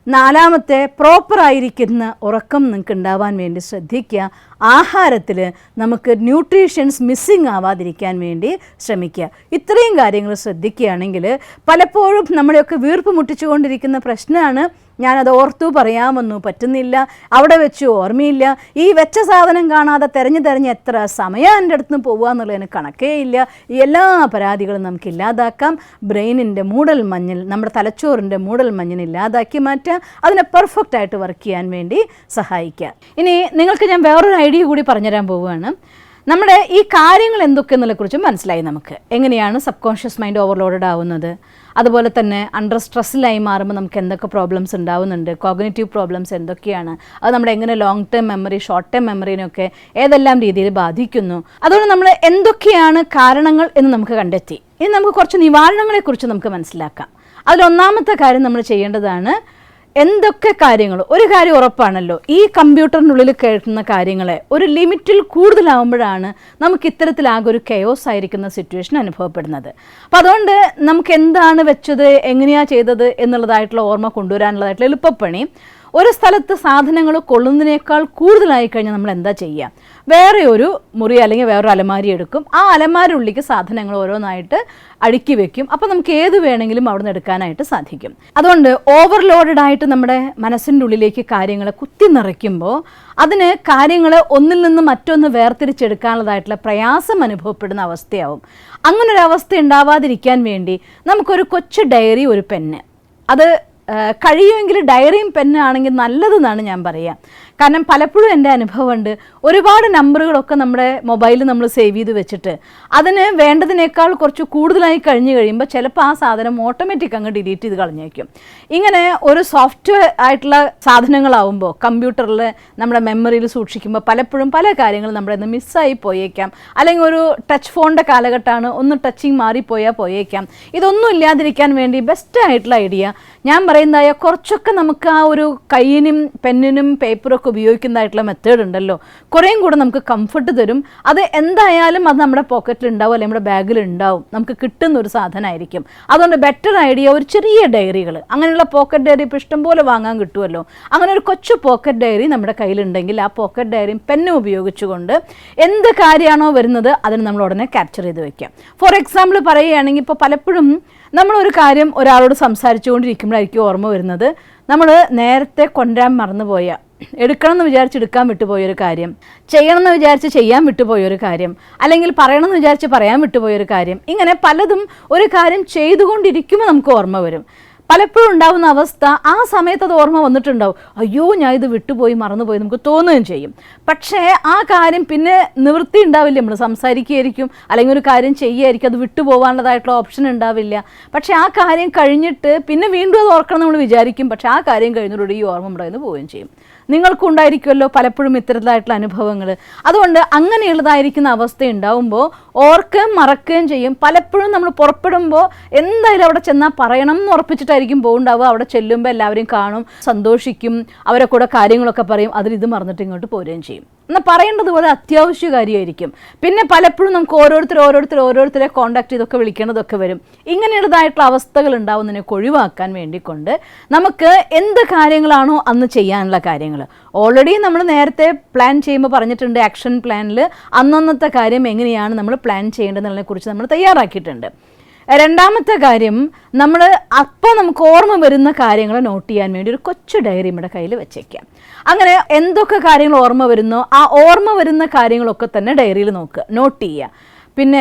നാലാമത്തെ പ്രോപ്പറായിരിക്കുന്ന ഉറക്കം നിങ്ങൾക്ക് ഉണ്ടാവാൻ വേണ്ടി ശ്രദ്ധിക്കുക. ആഹാരത്തിൽ നമുക്ക് ന്യൂട്രീഷ്യൻസ് മിസ്സിങ് ആവാതിരിക്കാൻ വേണ്ടി ശ്രമിക്കുക. ഇത്രയും കാര്യങ്ങൾ ശ്രദ്ധിക്കുകയാണെങ്കിൽ പലപ്പോഴും നമ്മളെയൊക്കെ വീർപ്പ് മുട്ടിച്ചുകൊണ്ടിരിക്കുന്ന പ്രശ്നമാണ് ഞാനത് ഓർത്തു പറയാമെന്നു പറ്റുന്നില്ല, അവിടെ വെച്ച് ഓർമ്മയില്ല, ഈ വെച്ച സാധനം കാണാതെ തിരഞ്ഞ് എത്ര സമയം എൻ്റെ അടുത്ത് നിന്ന് പോകുക എന്നുള്ളതിന് കണക്കേ ഇല്ല. ഈ എല്ലാ പരാതികളും നമുക്ക് ഇല്ലാതാക്കാം. ബ്രെയിനിൻ്റെ മൂടൽ മഞ്ഞിൽ, നമ്മുടെ തലച്ചോറിൻ്റെ മൂടൽ മഞ്ഞിനെ ഇല്ലാതാക്കി മാറ്റുക, അതിനെ പെർഫെക്റ്റായിട്ട് വർക്ക് ചെയ്യാൻ വേണ്ടി സഹായിക്കുക. ഇനി നിങ്ങൾക്ക് ഞാൻ വേറൊരു ഐഡിയ കൂടി പറഞ്ഞുതരാൻ പോവുകയാണ്. നമ്മുടെ ഈ കാര്യങ്ങൾ എന്തൊക്കെയെന്നുള്ളതിനെക്കുറിച്ച് മനസ്സിലായി നമുക്ക്. എങ്ങനെയാണ് സബ് കോൺഷ്യസ് മൈൻഡ് ഓവർലോഡഡ് ആവുന്നത്, അതുപോലെ തന്നെ അണ്ടർ സ്ട്രെസ്സിലായി മാറുമ്പോൾ നമുക്ക് എന്തൊക്കെ പ്രോബ്ലംസ് ഉണ്ടാവുന്നുണ്ട്, കോഗ്നിറ്റീവ് പ്രോബ്ലംസ് എന്തൊക്കെയാണ്, അത് നമ്മുടെ എങ്ങനെ long term memory short term മെമ്മറിനൊക്കെ ഏതെല്ലാം രീതിയിൽ ബാധിക്കുന്നു, അതുകൊണ്ട് നമ്മൾ എന്തൊക്കെയാണ് കാരണങ്ങൾ എന്ന് നമുക്ക് കണ്ടെത്തി. ഇനി നമുക്ക് കുറച്ച് നിവാരണങ്ങളെക്കുറിച്ച് നമുക്ക് മനസ്സിലാക്കാം. അതിലൊന്നാമത്തെ കാര്യം നമ്മൾ ചെയ്യേണ്ടതാണ് എന്തൊക്കെ കാര്യങ്ങൾ, ഒരു കാര്യം ഉറപ്പാണല്ലോ, ഈ കമ്പ്യൂട്ടറിനുള്ളിൽ കേൾക്കുന്ന കാര്യങ്ങളെ ഒരു ലിമിറ്റിൽ കൂടുതലാവുമ്പോഴാണ് നമുക്ക് ഇത്തരത്തിലാകെ ഒരു കെയോസ് ആയിരിക്കുന്ന സിറ്റുവേഷൻ അനുഭവപ്പെടുന്നത്. അപ്പം അതുകൊണ്ട് നമുക്ക് എന്താണ് വെച്ചത്, എങ്ങനെയാണ് ചെയ്തത് എന്നുള്ളതായിട്ടുള്ള ഓർമ്മ കൊണ്ടുവരാനുള്ളതായിട്ടുള്ള എളുപ്പപ്പണി, ഒരു സ്ഥലത്ത് സാധനങ്ങൾ കൊള്ളുന്നതിനേക്കാൾ കൂടുതലായി കഴിഞ്ഞാൽ നമ്മൾ എന്താ ചെയ്യുക, വേറെ ഒരു മുറി അല്ലെങ്കിൽ വേറൊരു അലമാരി എടുക്കും. ആ അലമാരിയുള്ളിലേക്ക് സാധനങ്ങൾ ഓരോന്നായിട്ട് അടുക്കി വെക്കും. അപ്പോൾ നമുക്ക് ഏത് വേണമെങ്കിലും അവിടെ നിന്ന് എടുക്കാനായിട്ട് സാധിക്കും. അതുകൊണ്ട് ഓവർലോഡഡ് ആയിട്ട് നമ്മുടെ മനസ്സിൻ്റെ ഉള്ളിലേക്ക് കാര്യങ്ങളെ കുത്തി നിറയ്ക്കുമ്പോൾ അതിന് കാര്യങ്ങൾ ഒന്നിൽ നിന്ന് മറ്റൊന്ന് വേർതിരിച്ചെടുക്കാനുള്ളതായിട്ടുള്ള പ്രയാസം അനുഭവപ്പെടുന്ന അവസ്ഥയാവും. അങ്ങനൊരവസ്ഥ ഉണ്ടാവാതിരിക്കാൻ വേണ്ടി നമുക്കൊരു കൊച്ചു ഡയറി, ഒരു പെന്ന്, അത് കഴിയുമെങ്കിൽ ഡയറിയും പെന്നാണെങ്കിൽ നല്ലതെന്നാണ് ഞാൻ പറയുക. കാരണം പലപ്പോഴും എൻ്റെ അനുഭവമുണ്ട്, ഒരുപാട് നമ്പറുകളൊക്കെ നമ്മുടെ മൊബൈലിൽ നമ്മൾ സേവ് ചെയ്ത് വെച്ചിട്ട് അതിന് വേണ്ടതിനേക്കാൾ കുറച്ച് കൂടുതലായി കഴിഞ്ഞ് കഴിയുമ്പോൾ ചിലപ്പോൾ ആ സാധനം ഓട്ടോമാറ്റിക് അങ്ങ് ഡിലീറ്റ് ചെയ്ത് കളഞ്ഞേക്കും. ഇങ്ങനെ ഒരു സോഫ്റ്റ്വെയർ ആയിട്ടുള്ള സാധനങ്ങളാവുമ്പോൾ കമ്പ്യൂട്ടറിൽ നമ്മുടെ മെമ്മറിയിൽ സൂക്ഷിക്കുമ്പോൾ പലപ്പോഴും പല കാര്യങ്ങളും നമ്മുടെ നിന്ന് മിസ്സായി പോയേക്കാം. അല്ലെങ്കിൽ ഒരു ടച്ച് ഫോണിൻ്റെ കാലഘട്ടമാണ്, ഒന്ന് ടച്ചിങ് മാറിപ്പോയാൽ പോയേക്കാം. ഇതൊന്നും ഇല്ലാതിരിക്കാൻ വേണ്ടി ബെസ്റ്റ് ആയിട്ടുള്ള ഐഡിയ ഞാൻ പറയുന്നതായ കുറച്ചൊക്കെ നമുക്ക് ആ ഒരു കയ്യിനും പെന്നിനും പേപ്പറൊക്കെ ഉപയോഗിക്കുന്നതായിട്ടുള്ള മെത്തേഡ് ഉണ്ടല്ലോ, കുറേയും കൂടെ നമുക്ക് കംഫർട്ട് തരും. അത് എന്തായാലും അത് നമ്മുടെ പോക്കറ്റിൽ ഉണ്ടാവും, അല്ലെങ്കിൽ നമ്മുടെ ബാഗിൽ ഉണ്ടാവും, നമുക്ക് കിട്ടുന്ന ഒരു സാധനമായിരിക്കും. അതുകൊണ്ട് ബെറ്റർ ഐഡിയ ഒരു ചെറിയ ഡയറികൾ, അങ്ങനെയുള്ള പോക്കറ്റ് ഡയറി ഇപ്പോൾ ഇഷ്ടംപോലെ വാങ്ങാൻ കിട്ടുമല്ലോ. അങ്ങനെ ഒരു കൊച്ചു പോക്കറ്റ് ഡയറി നമ്മുടെ കയ്യിലുണ്ടെങ്കിൽ ആ പോക്കറ്റ് ഡയറിയും പെന്നും ഉപയോഗിച്ചുകൊണ്ട് എന്ത് കാര്യമാണോ വരുന്നത് അതിന് നമ്മൾ ഉടനെ ക്യാപ്ചർ ചെയ്ത് വെക്കാം. ഫോർ എക്സാമ്പിൾ പറയുകയാണെങ്കിൽ ഇപ്പോൾ പലപ്പോഴും നമ്മളൊരു കാര്യം ഒരാളോട് സംസാരിച്ചുകൊണ്ടിരിക്കുമ്പോഴായിരിക്കും ഓർമ്മ വരുന്നത്, നമ്മൾ നേരത്തെ കൊണ്ടുവരാൻ മറന്നുപോയ, എടുക്കണമെന്ന് വിചാരിച്ച് എടുക്കാൻ വിട്ടുപോയൊരു കാര്യം, ചെയ്യണമെന്ന് വിചാരിച്ച് ചെയ്യാൻ വിട്ടുപോയൊരു കാര്യം, അല്ലെങ്കിൽ പറയണമെന്ന് വിചാരിച്ച് പറയാൻ വിട്ടുപോയൊരു കാര്യം, ഇങ്ങനെ പലതും ഒരു കാര്യം ചെയ്തുകൊണ്ടിരിക്കുമ്പോൾ നമുക്ക് ഓർമ്മ വരും. പലപ്പോഴും ഉണ്ടാകുന്ന അവസ്ഥ ആ സമയത്ത് അത് ഓർമ്മ വന്നിട്ടുണ്ടാവും, അയ്യോ ഞാൻ ഇത് വിട്ടുപോയി മറന്നുപോയി നമുക്ക് തോന്നുകയും ചെയ്യും. പക്ഷേ ആ കാര്യം പിന്നെ നിവൃത്തി ഉണ്ടാവില്ല, നമ്മൾ സംസാരിക്കുകയായിരിക്കും അല്ലെങ്കിൽ ഒരു കാര്യം ചെയ്യുകയായിരിക്കും, അത് വിട്ടുപോകാനുള്ളതായിട്ടുള്ള ഓപ്ഷൻ ഉണ്ടാവില്ല. പക്ഷേ ആ കാര്യം കഴിഞ്ഞിട്ട് പിന്നെ വീണ്ടും അത് ഓർക്കണം നമ്മൾ വിചാരിക്കും, പക്ഷേ ആ കാര്യം കഴിഞ്ഞതോടെ ഈ ഓർമ്മ നമ്മുടെ നിന്ന് പോവുകയും ചെയ്യും. നിങ്ങൾക്കുണ്ടായിരിക്കുമല്ലോ പലപ്പോഴും ഇത്തരത്തിലായിട്ടുള്ള അനുഭവങ്ങൾ. അതുകൊണ്ട് അങ്ങനെയുള്ളതായിരിക്കുന്ന അവസ്ഥ ഉണ്ടാവുമ്പോൾ ഓർക്കുകയും മറക്കുകയും ചെയ്യും. പലപ്പോഴും നമ്മൾ പുറപ്പെടുമ്പോൾ എന്തായാലും അവിടെ ചെന്നാൽ പറയണം എന്ന് ഉറപ്പിച്ചിട്ടായിരിക്കും പോകുന്നുണ്ടാവുക. അവിടെ ചെല്ലുമ്പോൾ എല്ലാവരെയും കാണും, സന്തോഷിക്കും, അവരെ കൂടെ കാര്യങ്ങളൊക്കെ പറയും, അതിലിത് മറന്നിട്ട് ഇങ്ങോട്ട് പോരുകയും ചെയ്യും. എന്നാൽ പറയേണ്ടതുപോലെ അത്യാവശ്യ കാര്യമായിരിക്കും. പിന്നെ പലപ്പോഴും നമുക്ക് ഓരോരുത്തരെ കോൺടാക്ട് ചെയ്തൊക്കെ വിളിക്കേണ്ടതൊക്കെ വരും. ഇങ്ങനെയുള്ളതായിട്ടുള്ള അവസ്ഥകൾ ഉണ്ടാവുന്നതിനൊക്കെ ഒഴിവാക്കാൻ വേണ്ടിക്കൊണ്ട് നമുക്ക് എന്ത് കാര്യങ്ങളാണോ അന്ന് ചെയ്യാനുള്ള കാര്യങ്ങൾ ഓൾറെഡി നമ്മൾ നേരത്തെ പ്ലാൻ ചെയ്യുമ്പോൾ പറഞ്ഞിട്ടുണ്ട്, ആക്ഷൻ പ്ലാനിൽ അന്നന്നത്തെ കാര്യം എങ്ങനെയാണ് നമ്മൾ പ്ലാൻ ചെയ്യേണ്ടതെന്നതിനെ കുറിച്ച് നമ്മൾ തയ്യാറാക്കിയിട്ടുണ്ട്. രണ്ടാമത്തെ കാര്യം, നമ്മൾ അപ്പോൾ നമുക്ക് ഓർമ്മ വരുന്ന കാര്യങ്ങൾ നോട്ട് ചെയ്യാൻ വേണ്ടി ഒരു കൊച്ചു ഡയറി നമ്മുടെ കയ്യിൽ വെച്ചേക്കാം. അങ്ങനെ എന്തൊക്കെ കാര്യങ്ങൾ ഓർമ്മ വരുന്നോ ആ ഓർമ്മ വരുന്ന കാര്യങ്ങളൊക്കെ തന്നെ ഡയറിയിൽ നോട്ട് ചെയ്യുക. പിന്നെ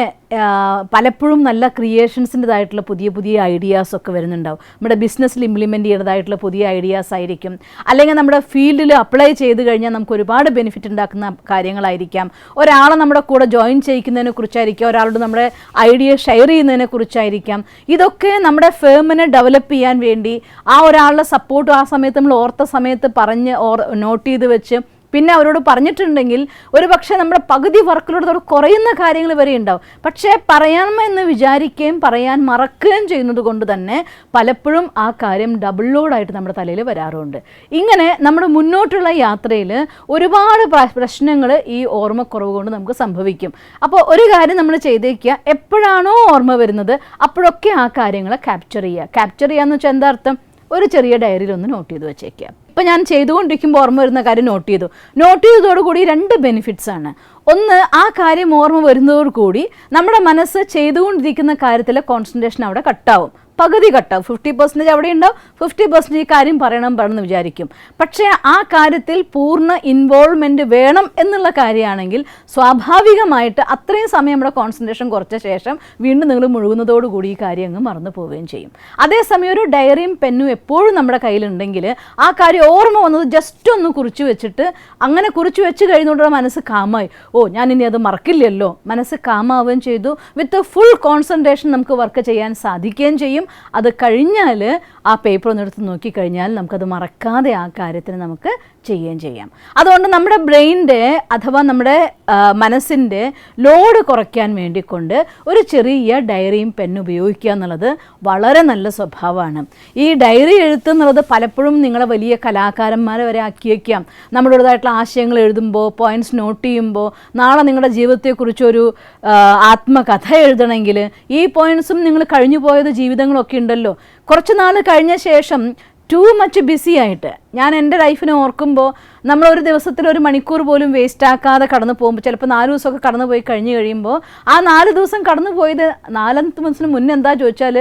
പലപ്പോഴും നല്ല ക്രിയേഷൻസിൻ്റെതായിട്ടുള്ള പുതിയ ഐഡിയാസൊക്കെ വരുന്നുണ്ടാവും. നമ്മുടെ ബിസിനസ്സിൽ ഇംപ്ലിമെൻ്റ് ചെയ്യുന്നതായിട്ടുള്ള പുതിയ ഐഡിയാസ് ആയിരിക്കും, അല്ലെങ്കിൽ നമ്മുടെ ഫീൽഡിൽ അപ്ലൈ ചെയ്ത് കഴിഞ്ഞാൽ നമുക്ക് ഒരുപാട് ബെനിഫിറ്റ് ഉണ്ടാക്കുന്ന കാര്യങ്ങളായിരിക്കാം. ഒരാളെ നമ്മുടെ കൂടെ ജോയിൻ ചെയ്യിക്കുന്നതിനെ കുറിച്ചായിരിക്കാം, ഒരാളോട് നമ്മുടെ ഐഡിയ ഷെയർ ചെയ്യുന്നതിനെ കുറിച്ചായിരിക്കാം. ഇതൊക്കെ നമ്മുടെ ഫേമിനെ ഡെവലപ്പ് ചെയ്യാൻ വേണ്ടി ആ ഒരാളുടെ സപ്പോർട്ട് ആ സമയത്ത് നമ്മൾ ഓർത്ത സമയത്ത് പറഞ്ഞ് നോട്ട് ചെയ്ത് വെച്ച് പിന്നെ അവരോട് പറഞ്ഞിട്ടുണ്ടെങ്കിൽ ഒരു പക്ഷേ നമ്മുടെ പകുതി വർക്കിലോട് കുറയുന്ന കാര്യങ്ങൾ വരെ ഉണ്ടാവും. പക്ഷേ പറയാമെന്ന് വിചാരിക്കുകയും പറയാൻ മറക്കുകയും ചെയ്യുന്നത് കൊണ്ട് തന്നെ പലപ്പോഴും ആ കാര്യം ഡബിൾ ലോഡായിട്ട് നമ്മുടെ തലയിൽ വരാറുണ്ട്. ഇങ്ങനെ നമ്മുടെ മുന്നോട്ടുള്ള യാത്രയിൽ ഒരുപാട് പ്രശ്നങ്ങൾ ഈ ഓർമ്മക്കുറവ് കൊണ്ട് നമുക്ക് സംഭവിക്കും. അപ്പോൾ ഒരു കാര്യം നമ്മൾ ചെയ്തേക്കുക, എപ്പോഴാണോ ഓർമ്മ വരുന്നത് അപ്പോഴൊക്കെ ആ കാര്യങ്ങളെ ക്യാപ്ചർ ചെയ്യുക എന്ന് വെച്ചാൽ എന്താ അർത്ഥം, ഒരു ചെറിയ ഡയറിയിൽ ഒന്ന് നോട്ട് ചെയ്ത് വെച്ചേക്കുക. ഇപ്പോൾ ഞാൻ ചെയ്തുകൊണ്ടിരിക്കുമ്പോൾ ഓർമ്മ വരുന്ന കാര്യം നോട്ട് ചെയ്തതോടുകൂടി 2 ബെനിഫിറ്റ്സ് ആണ്. ഒന്ന്, ആ കാര്യം ഓർമ്മ വരുന്നതോടുകൂടി നമ്മുടെ മനസ്സ് ചെയ്തുകൊണ്ടിരിക്കുന്ന കാര്യത്തിലെ കോൺസെൻട്രേഷൻ അവിടെ കട്ടാവും, പകുതി കട്ടാവും. 50% അവിടെ ഉണ്ടാവും, 50% ഈ കാര്യം പറയണമെന്ന് വിചാരിക്കും. പക്ഷേ ആ കാര്യത്തിൽ പൂർണ്ണ ഇൻവോൾവ്മെൻറ്റ് വേണം എന്നുള്ള കാര്യമാണെങ്കിൽ സ്വാഭാവികമായിട്ട് അത്രയും സമയം നമ്മുടെ കോൺസെൻട്രേഷൻ കുറച്ച ശേഷം വീണ്ടും നിങ്ങൾ മുഴുകുന്നതോടുകൂടി ഈ കാര്യം അങ്ങ് മറന്നു പോവുകയും ചെയ്യും. അതേസമയം ഒരു ഡയറിയും പെന്നും എപ്പോഴും നമ്മുടെ കയ്യിലുണ്ടെങ്കിൽ ആ കാര്യം ഓർമ്മ വന്നത് ജസ്റ്റ് ഒന്ന് കുറിച്ച് വെച്ചിട്ട്, അങ്ങനെ കുറിച്ച് വെച്ച് കഴിയുന്നതോടെ മനസ്സ് കാമായി, ഞാനിനി അത് മറക്കില്ലല്ലോ, മനസ്സ് കാമാവുകയും ചെയ്തു. വിത്ത് ഫുൾ കോൺസെൻട്രേഷൻ നമുക്ക് വർക്ക് ചെയ്യാൻ സാധിക്കുകയും ചെയ്യും. അത് കഴിഞ്ഞാൽ ആ പേപ്പർ ഒന്ന് എടുത്ത് നോക്കിക്കഴിഞ്ഞാൽ നമുക്കത് മറക്കാതെ ആ കാര്യത്തിന് നമുക്ക് ചെയ്യുകയും ചെയ്യാം. അതുകൊണ്ട് നമ്മുടെ ബ്രെയിനിൻ്റെ അഥവാ നമ്മുടെ മനസ്സിൻ്റെ ലോഡ് കുറയ്ക്കാൻ വേണ്ടിക്കൊണ്ട് ഒരു ചെറിയ ഡയറിയും പെന്നും ഉപയോഗിക്കുക എന്നുള്ളത് വളരെ നല്ല സ്വഭാവമാണ്. ഈ ഡയറി എഴുത്തുന്നുള്ളത് പലപ്പോഴും നിങ്ങളെ വലിയ കലാകാരന്മാരെ വരെ ആക്കി വയ്ക്കാം. നമ്മുടേതായിട്ടുള്ള ആശയങ്ങൾ എഴുതുമ്പോൾ, പോയിൻറ്റ്സ് നോട്ട് ചെയ്യുമ്പോൾ, നാളെ നിങ്ങളുടെ ജീവിതത്തെക്കുറിച്ചൊരു ആത്മകഥ എഴുതണമെങ്കിൽ ഈ പോയിൻറ്റ്സും നിങ്ങൾ കഴിഞ്ഞു പോയത് ജീവിതങ്ങളൊക്കെ ഉണ്ടല്ലോ, കുറച്ച് നാൾ കഴിഞ്ഞ ശേഷം ടു മച്ച് ബിസി ആയിട്ട് ഞാൻ എൻ്റെ ലൈഫിനെ ഓർക്കുമ്പോൾ നമ്മളൊരു ദിവസത്തിൽ 1 മണിക്കൂർ പോലും വേസ്റ്റ് ആക്കാതെ കടന്നു പോകുമ്പോൾ, ചിലപ്പോൾ 4 ദിവസമൊക്കെ കടന്നു പോയി കഴിഞ്ഞ് കഴിയുമ്പോൾ ആ 4 ദിവസം കടന്നു പോയത് 4 ദിവസത്തിന് മുന്നേ എന്താ ചോദിച്ചാൽ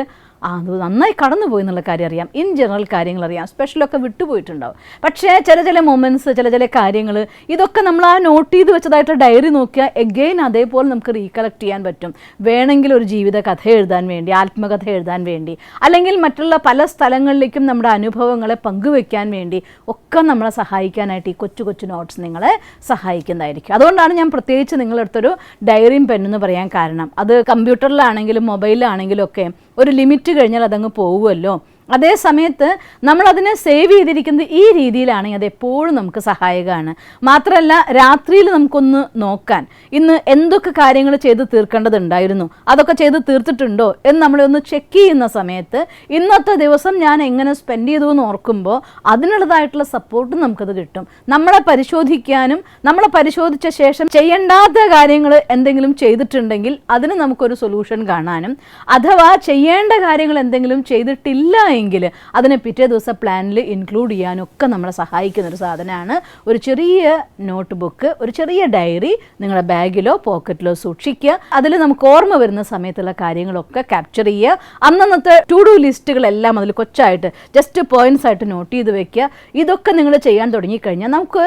അത് നന്നായി കടന്നുപോയി എന്നുള്ള കാര്യം അറിയാം, ഇൻ ജനറൽ കാര്യങ്ങൾ അറിയാം, സ്പെഷ്യലൊക്കെ വിട്ടുപോയിട്ടുണ്ടാവും. പക്ഷേ ചില മൊമെൻറ്റ്സ്, ചില കാര്യങ്ങൾ, ഇതൊക്കെ നമ്മൾ ആ നോട്ട് ചെയ്ത് വെച്ചതായിട്ട് ഡയറി നോക്കിയാൽ എഗെയിൻ അതേപോലെ നമുക്ക് റീകളക്ട് ചെയ്യാൻ പറ്റും. വേണമെങ്കിൽ ഒരു ജീവിത കഥ എഴുതാൻ വേണ്ടി, ആത്മകഥ എഴുതാൻ വേണ്ടി, അല്ലെങ്കിൽ മറ്റുള്ള പല സ്ഥലങ്ങളിലേക്കും നമ്മുടെ അനുഭവങ്ങളെ പങ്കുവെക്കാൻ വേണ്ടി ഒക്കെ നമ്മളെ സഹായിക്കാനായിട്ട് ഈ കൊച്ചു നോട്ട്സ് നിങ്ങളെ സഹായിക്കുന്നതായിരിക്കും. അതുകൊണ്ടാണ് ഞാൻ പ്രത്യേകിച്ച് നിങ്ങളെടുത്തൊരു ഡയറിയും പെണ്ണെന്ന് പറയാൻ കാരണം. അത് കമ്പ്യൂട്ടറിലാണെങ്കിലും മൊബൈലിലാണെങ്കിലും ഒക്കെ ഒരു ലിമിറ്റ് കഴിഞ്ഞാൽ അതങ്ങ് പോകുമല്ലോ. അതേ സമയത്ത് നമ്മളതിനെ സേവ് ചെയ്തിരിക്കുന്നത് ഈ രീതിയിലാണെങ്കിൽ അതെപ്പോഴും നമുക്ക് സഹായകമാണ്. മാത്രമല്ല രാത്രിയിൽ നമുക്കൊന്ന് നോക്കാൻ, ഇന്ന് എന്തൊക്കെ കാര്യങ്ങൾ ചെയ്ത് തീർക്കേണ്ടതുണ്ടായിരുന്നു, അതൊക്കെ ചെയ്ത് തീർത്തിട്ടുണ്ടോ എന്ന് നമ്മളൊന്ന് ചെക്ക് ചെയ്യുന്ന സമയത്ത് ഇന്നത്തെ ദിവസം ഞാൻ എങ്ങനെ സ്പെൻഡ് ചെയ്തു എന്ന് ഓർക്കുമ്പോൾ അതിനുള്ളതായിട്ടുള്ള സപ്പോർട്ടും നമുക്കത് കിട്ടും. നമ്മളെ പരിശോധിക്കാനും, നമ്മളെ പരിശോധിച്ച ശേഷം ചെയ്യേണ്ടാത്ത കാര്യങ്ങൾ എന്തെങ്കിലും ചെയ്തിട്ടുണ്ടെങ്കിൽ അതിന് നമുക്കൊരു സൊല്യൂഷൻ കാണാനും, അഥവാ ചെയ്യേണ്ട കാര്യങ്ങൾ എന്തെങ്കിലും ചെയ്തിട്ടില്ല എങ്കിൽ അതിനെ പിറ്റേ ദിവസം പ്ലാനിൽ ഇൻക്ലൂഡ് ചെയ്യാനൊക്കെ നമ്മളെ സഹായിക്കുന്നൊരു സാധനമാണ് ഒരു ചെറിയ നോട്ട് ബുക്ക്, ഒരു ചെറിയ ഡയറി നിങ്ങളുടെ ബാഗിലോ പോക്കറ്റിലോ സൂക്ഷിക്കുക. അതിൽ നമുക്ക് ഓർമ്മ വരുന്ന സമയത്തുള്ള കാര്യങ്ങളൊക്കെ ക്യാപ്ചർ ചെയ്യുക. അന്നത്തെ ടു ഡു ലിസ്റ്റുകളെല്ലാം അതിൽ കൊച്ചായിട്ട് ജസ്റ്റ് പോയിന്റ്സ് ആയിട്ട് നോട്ട് ചെയ്ത് വെക്കുക. ഇതൊക്കെ നിങ്ങൾ ചെയ്യാൻ തുടങ്ങിക്കഴിഞ്ഞാൽ നമുക്ക്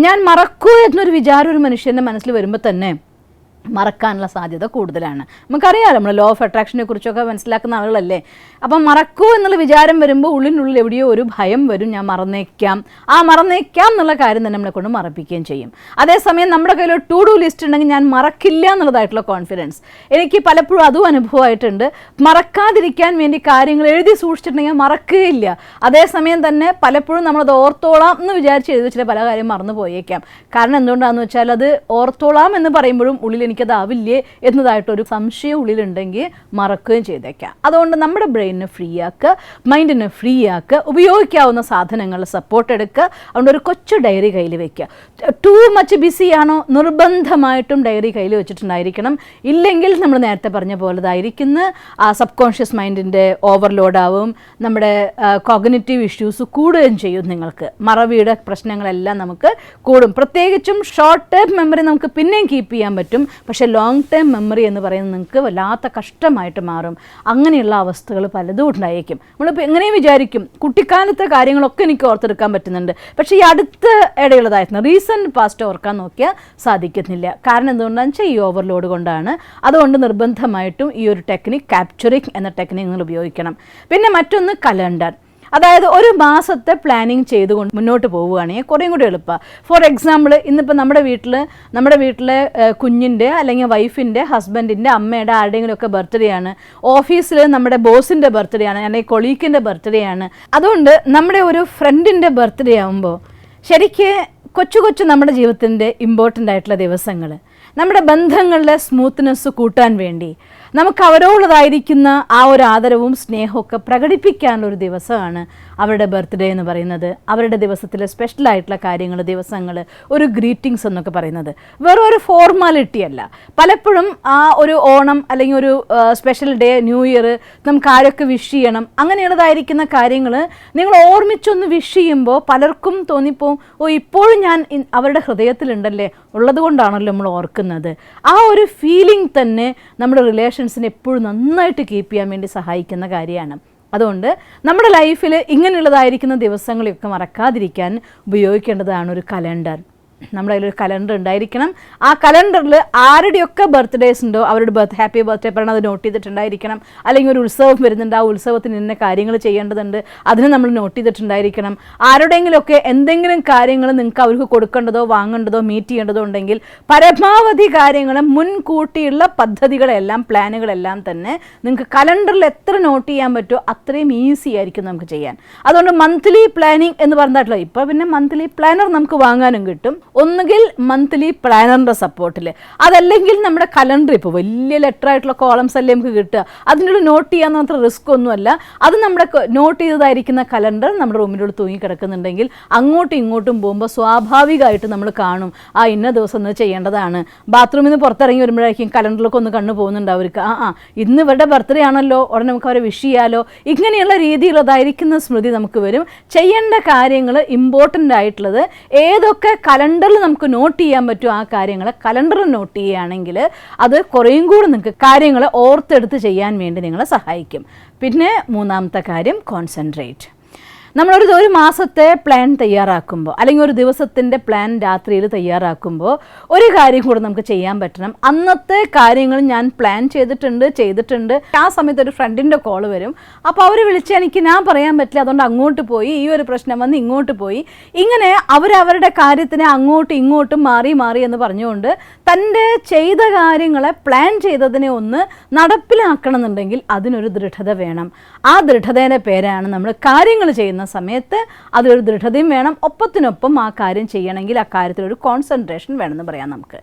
ഞാൻ മറക്കൂ എന്നൊരു വിചാരം ഒരു മനുഷ്യൻ്റെ മനസ്സിൽ വരുമ്പോൾ തന്നെ മറക്കാനുള്ള സാധ്യത കൂടുതലാണ്. നമുക്കറിയാമല്ലോ, നമ്മൾ ലോ ഓഫ് അട്രാക്ഷനെ കുറിച്ചൊക്കെ മനസ്സിലാക്കുന്ന ആളുകളല്ലേ. അപ്പം മറക്കൂ എന്നുള്ള വിചാരം വരുമ്പോൾ ഉള്ളിനുള്ളിൽ എവിടെയോ ഒരു ഭയം വരും, ഞാൻ മറന്നേക്കാം. ആ മറന്നേക്കാം എന്നുള്ള കാര്യം തന്നെ നമ്മളെ കൊണ്ട് മറപ്പിക്കുകയും ചെയ്യും. അതേസമയം നമ്മുടെ കയ്യിൽ ഒരു ടു ഡു ലിസ്റ്റ് ഉണ്ടെങ്കിൽ ഞാൻ മറക്കില്ല എന്നുള്ളതായിട്ടുള്ള കോൺഫിഡൻസ് എനിക്ക് പലപ്പോഴും അതും അനുഭവമായിട്ടുണ്ട്. മറക്കാതിരിക്കാൻ വേണ്ടി കാര്യങ്ങൾ എഴുതി സൂക്ഷിച്ചിട്ടുണ്ടെങ്കിൽ മറക്കുകയില്ല. അതേസമയം തന്നെ പലപ്പോഴും നമ്മളത് ഓർത്തോളാം എന്ന് വിചാരിച്ച് എഴുതി വെച്ചിട്ട് പല കാര്യം മറന്നു പോയേക്കാം. കാരണം എന്തുകൊണ്ടാണെന്ന് വെച്ചാൽ അത് ഓർത്തോളാം എന്ന് പറയുമ്പോഴും ഉള്ളിൽ എനിക്കതാവില്ലേ എന്നതായിട്ടൊരു സംശയം ഉള്ളിലുണ്ടെങ്കിൽ മറക്കുകയും ചെയ്തേക്കാം. അതുകൊണ്ട് നമ്മുടെ ബ്രെയിനിനെ ഫ്രീ ആക്കുക, മൈൻഡിനെ ഫ്രീ ആക്കുക, ഉപയോഗിക്കാവുന്ന സാധനങ്ങളുടെ സപ്പോർട്ട് എടുക്കുക. അതുകൊണ്ട് ഒരു കൊച്ചു ഡയറി കയ്യിൽ വെക്കുക. ടൂ മച്ച് ബിസിയാണോ നിർബന്ധമായിട്ടും ഡയറി കയ്യിൽ വെച്ചിട്ടുണ്ടായിരിക്കണം. ഇല്ലെങ്കിൽ നമ്മൾ നേരത്തെ പറഞ്ഞ പോലെതായിരിക്കുന്ന ആ സബ് കോൺഷ്യസ് മൈൻഡിൻ്റെ ഓവർലോഡാവും, നമ്മുടെ കോഗ്നിറ്റീവ് ഇഷ്യൂസ് കൂടുകയും ചെയ്യും. നിങ്ങൾക്ക് മറവിയുടെ പ്രശ്നങ്ങളെല്ലാം നമുക്ക് കൂടും. പ്രത്യേകിച്ചും ഷോർട്ട് ടേം മെമ്മറി നമുക്ക് പിന്നെയും കീപ്പ് ചെയ്യാൻ പറ്റും, പക്ഷേ ലോങ് ടേം മെമ്മറി എന്ന് പറയുന്നത് നിങ്ങൾക്ക് വല്ലാത്ത കഷ്ടമായിട്ട് മാറും. അങ്ങനെയുള്ള അവസ്ഥകൾ പലതും ഉണ്ടായിരിക്കും. നമ്മളിപ്പോൾ എങ്ങനെയും വിചാരിക്കും കുട്ടിക്കാലത്തെ കാര്യങ്ങളൊക്കെ എനിക്ക് ഓർത്തെടുക്കാൻ പറ്റുന്നുണ്ട്, പക്ഷേ ഈ അടുത്ത ഇടയുള്ളതായിരുന്നു റീസെൻറ്റ് പാസ്റ്റ് ഓർക്കാൻ നോക്കിയാൽ സാധിക്കുന്നില്ല. കാരണം എന്തുകൊണ്ടാണെന്ന് വെച്ചാൽ ഈ ഓവർലോഡ് കൊണ്ടാണ്. അതുകൊണ്ട് നിർബന്ധമായിട്ടും ഈ ഒരു ടെക്നിക്, ക്യാപ്ചറിങ് എന്ന ടെക്നിക് നിങ്ങൾ ഉപയോഗിക്കണം. പിന്നെ മറ്റൊന്ന് കലണ്ടർ. അതായത് ഒരു മാസത്തെ പ്ലാനിങ് ചെയ്തുകൊണ്ട് മുന്നോട്ട് പോവുകയാണെങ്കിൽ കുറേയും കൂടി എളുപ്പമാണ്. ഫോർ എക്സാമ്പിൾ, ഇന്നിപ്പോൾ നമ്മുടെ വീട്ടിലെ കുഞ്ഞിൻ്റെ അല്ലെങ്കിൽ വൈഫിൻ്റെ, ഹസ്ബൻഡിൻ്റെ, അമ്മയുടെ ആരുടെയെങ്കിലുമൊക്കെ ബർത്ത്ഡേ ആണ്, ഓഫീസിൽ നമ്മുടെ ബോസിൻ്റെ ബർത്ത്ഡേ ആണ്, അല്ലെങ്കിൽ കൊളീഗിൻ്റെ ബർത്ത്ഡേ ആണ്. അതുകൊണ്ട് നമ്മുടെ ഒരു ഫ്രണ്ടിൻ്റെ ബർത്ത്ഡേ ആകുമ്പോൾ ശരിക്ക് കൊച്ചു നമ്മുടെ ജീവിതത്തിൻ്റെ ഇമ്പോർട്ടൻ്റ് ആയിട്ടുള്ള ദിവസങ്ങൾ, നമ്മുടെ ബന്ധങ്ങളിലെ സ്മൂത്ത്നെസ് കൂട്ടാൻ വേണ്ടി നമുക്ക് അവരോടുള്ളതായിരിക്കുന്ന ആ ഒരു ആദരവും സ്നേഹമൊക്കെ പ്രകടിപ്പിക്കാനുള്ളൊരു ദിവസമാണ് അവരുടെ ബർത്ത്ഡേ എന്ന് പറയുന്നത്. അവരുടെ ദിവസത്തിലെ സ്പെഷ്യലായിട്ടുള്ള കാര്യങ്ങൾ, ദിവസങ്ങൾ, ഒരു ഗ്രീറ്റിങ്സ് എന്നൊക്കെ പറയുന്നത് വെറും ഒരു ഫോർമാലിറ്റി അല്ല. പലപ്പോഴും ആ ഒരു ഓണം അല്ലെങ്കിൽ ഒരു സ്പെഷ്യൽ ഡേ, ന്യൂ ഇയർ, നമുക്ക് ആരൊക്കെ വിഷ് ചെയ്യണം, അങ്ങനെയുള്ളതായിരിക്കുന്ന കാര്യങ്ങൾ നിങ്ങൾ ഓർമ്മിച്ചൊന്ന് വിഷ് ചെയ്യുമ്പോൾ പലർക്കും തോന്നിപ്പോവും, ഓ ഇപ്പോഴും ഞാൻ അവരുടെ ഹൃദയത്തിലുണ്ടല്ലേ, ഉള്ളത് കൊണ്ടാണല്ലോ നമ്മൾ ഓർക്കുന്നത്. ആ ഒരു ഫീലിംഗ് തന്നെ നമ്മുടെ റിലേഷൻസിനെ എപ്പോഴും നന്നായിട്ട് കീപ്പ് ചെയ്യാൻ വേണ്ടി സഹായിക്കുന്ന കാര്യമാണ്. അതുകൊണ്ട് നമ്മുടെ ലൈഫിൽ ഇങ്ങനെയുള്ളതായിരിക്കുന്ന ദിവസങ്ങളൊക്കെ മറക്കാതിരിക്കാൻ ഉപയോഗിക്കേണ്ടതാണ് ഒരു കലണ്ടർ. നമ്മുടെ കയ്യിലൊരു കലണ്ടർ ഉണ്ടായിരിക്കണം. ആ കലണ്ടറിൽ ആരുടെയൊക്കെ ബർത്ത്ഡേസ് ഉണ്ടോ അവരുടെ ഹാപ്പി ബർത്ത്ഡേ പറയണം, അത് നോട്ട് ചെയ്തിട്ടുണ്ടായിരിക്കണം. അല്ലെങ്കിൽ ഒരു ഉത്സവം വരുന്നുണ്ട്, ആ ഉത്സവത്തിന് ഇന്ന കാര്യങ്ങൾ ചെയ്യേണ്ടതുണ്ട്, അതിന് നമ്മൾ നോട്ട് ചെയ്തിട്ടുണ്ടായിരിക്കണം. ആരുടെയെങ്കിലുമൊക്കെ എന്തെങ്കിലും കാര്യങ്ങൾ നിങ്ങൾക്ക് അവർക്ക് കൊടുക്കേണ്ടതോ വാങ്ങേണ്ടതോ മീറ്റ് ചെയ്യേണ്ടതോ ഉണ്ടെങ്കിൽ പരമാവധി കാര്യങ്ങൾ മുൻകൂട്ടിയുള്ള പദ്ധതികളെല്ലാം, പ്ലാനുകളെല്ലാം തന്നെ നിങ്ങൾക്ക് കലണ്ടറിൽ എത്ര നോട്ട് ചെയ്യാൻ പറ്റുമോ അത്രയും ഈസി ആയിരിക്കും നമുക്ക് ചെയ്യാൻ. അതുകൊണ്ട് മന്ത്ലി പ്ലാനിങ് എന്ന് പറഞ്ഞിട്ടുള്ള, ഇപ്പോൾ പിന്നെ മന്ത്ലി പ്ലാനർ നമുക്ക് വാങ്ങാനും കിട്ടും. ഒന്നുകിൽ മന്ത്ലി പ്ലാനറിൻ്റെ സപ്പോർട്ടിൽ, അതല്ലെങ്കിൽ നമ്മുടെ കലണ്ടർ, ഇപ്പോൾ വലിയ ലെറ്റർ ആയിട്ടുള്ള കോളംസ് അല്ലേ നമുക്ക് കിട്ടുക, അതിൻ്റെ നോട്ട് ചെയ്യാൻ അത്ര റിസ്ക് ഒന്നുമല്ല. അത് നമ്മുടെ നോട്ട് ചെയ്തതായിരിക്കുന്ന കലണ്ടർ നമ്മുടെ റൂമിലൂടെ തൂങ്ങി കിടക്കുന്നുണ്ടെങ്കിൽ അങ്ങോട്ടും ഇങ്ങോട്ടും പോകുമ്പോൾ സ്വാഭാവികമായിട്ട് നമ്മൾ കാണും, ആ ഇന്ന ദിവസം ഒന്ന് ചെയ്യേണ്ടതാണ്. ബാത്റൂമിൽ നിന്ന് പുറത്തിറങ്ങി വരുമ്പോഴായിരിക്കും കലണ്ടറിലൊക്കെ ഒന്ന് കണ്ണു പോകുന്നുണ്ട് അവർക്ക്, ഇന്ന് ഇവരുടെ ബർത്ത്ഡേ ആണല്ലോ, ഉടനെ നമുക്ക് അവരെ വിഷ് ചെയ്യാലോ. ഇങ്ങനെയുള്ള രീതിയിലുള്ളതായിരിക്കുന്ന സ്മൃതി നമുക്ക് വരും. ചെയ്യേണ്ട കാര്യങ്ങൾ, ഇമ്പോർട്ടൻ്റ് ആയിട്ടുള്ളത് ഏതൊക്കെ കലണ്ടർ കലണ്ടറിൽ നമുക്ക് നോട്ട് ചെയ്യാൻ പറ്റും ആ കാര്യങ്ങൾ കലണ്ടറിൽ നോട്ട് ചെയ്യുകയാണെങ്കിൽ അത് കുറേയും കൂടി നിങ്ങൾക്ക് കാര്യങ്ങൾ ഓർത്തെടുത്ത് ചെയ്യാൻ വേണ്ടി നിങ്ങളെ സഹായിക്കും. പിന്നെ മൂന്നാമത്തെ കാര്യം കോൺസെൻട്രേറ്റ്. നമ്മളൊരു മാസത്തെ പ്ലാൻ തയ്യാറാക്കുമ്പോൾ അല്ലെങ്കിൽ ഒരു ദിവസത്തിൻ്റെ പ്ലാൻ രാത്രിയിൽ തയ്യാറാക്കുമ്പോൾ ഒരു കാര്യം കൂടെ നമുക്ക് ചെയ്യാൻ പറ്റണം. അന്നത്തെ കാര്യങ്ങൾ ഞാൻ പ്ലാൻ ചെയ്തിട്ടുണ്ട്. ആ സമയത്ത് ഒരു ഫ്രണ്ടിൻ്റെ കോൾ വരും. അപ്പോൾ അവർ വിളിച്ച് എനിക്ക് ഞാൻ പറയാൻ പറ്റില്ല, അതുകൊണ്ട് അങ്ങോട്ട് പോയി, ഈ ഒരു പ്രശ്നം വന്ന് ഇങ്ങോട്ട് പോയി, ഇങ്ങനെ അവരവരുടെ കാര്യത്തിന് അങ്ങോട്ടും ഇങ്ങോട്ടും മാറി എന്ന് പറഞ്ഞുകൊണ്ട് തൻ്റെ ചെയ്ത കാര്യങ്ങളെ പ്ലാൻ ചെയ്തതിനെ ഒന്ന് നടപ്പിലാക്കണം എന്നുണ്ടെങ്കിൽ അതിനൊരു ദൃഢത വേണം. ആ ദൃഢതയുടെ പേരാണ് നമ്മൾ കാര്യങ്ങൾ ചെയ്യുന്ന സമയത്ത് അതിലൊരു ദൃഢതയും വേണം. ഒപ്പത്തിനൊപ്പം ആ കാര്യം ചെയ്യണമെങ്കിൽ ആ കാര്യത്തിലൊരു കോൺസെൻട്രേഷൻ വേണമെന്ന് പറയാം.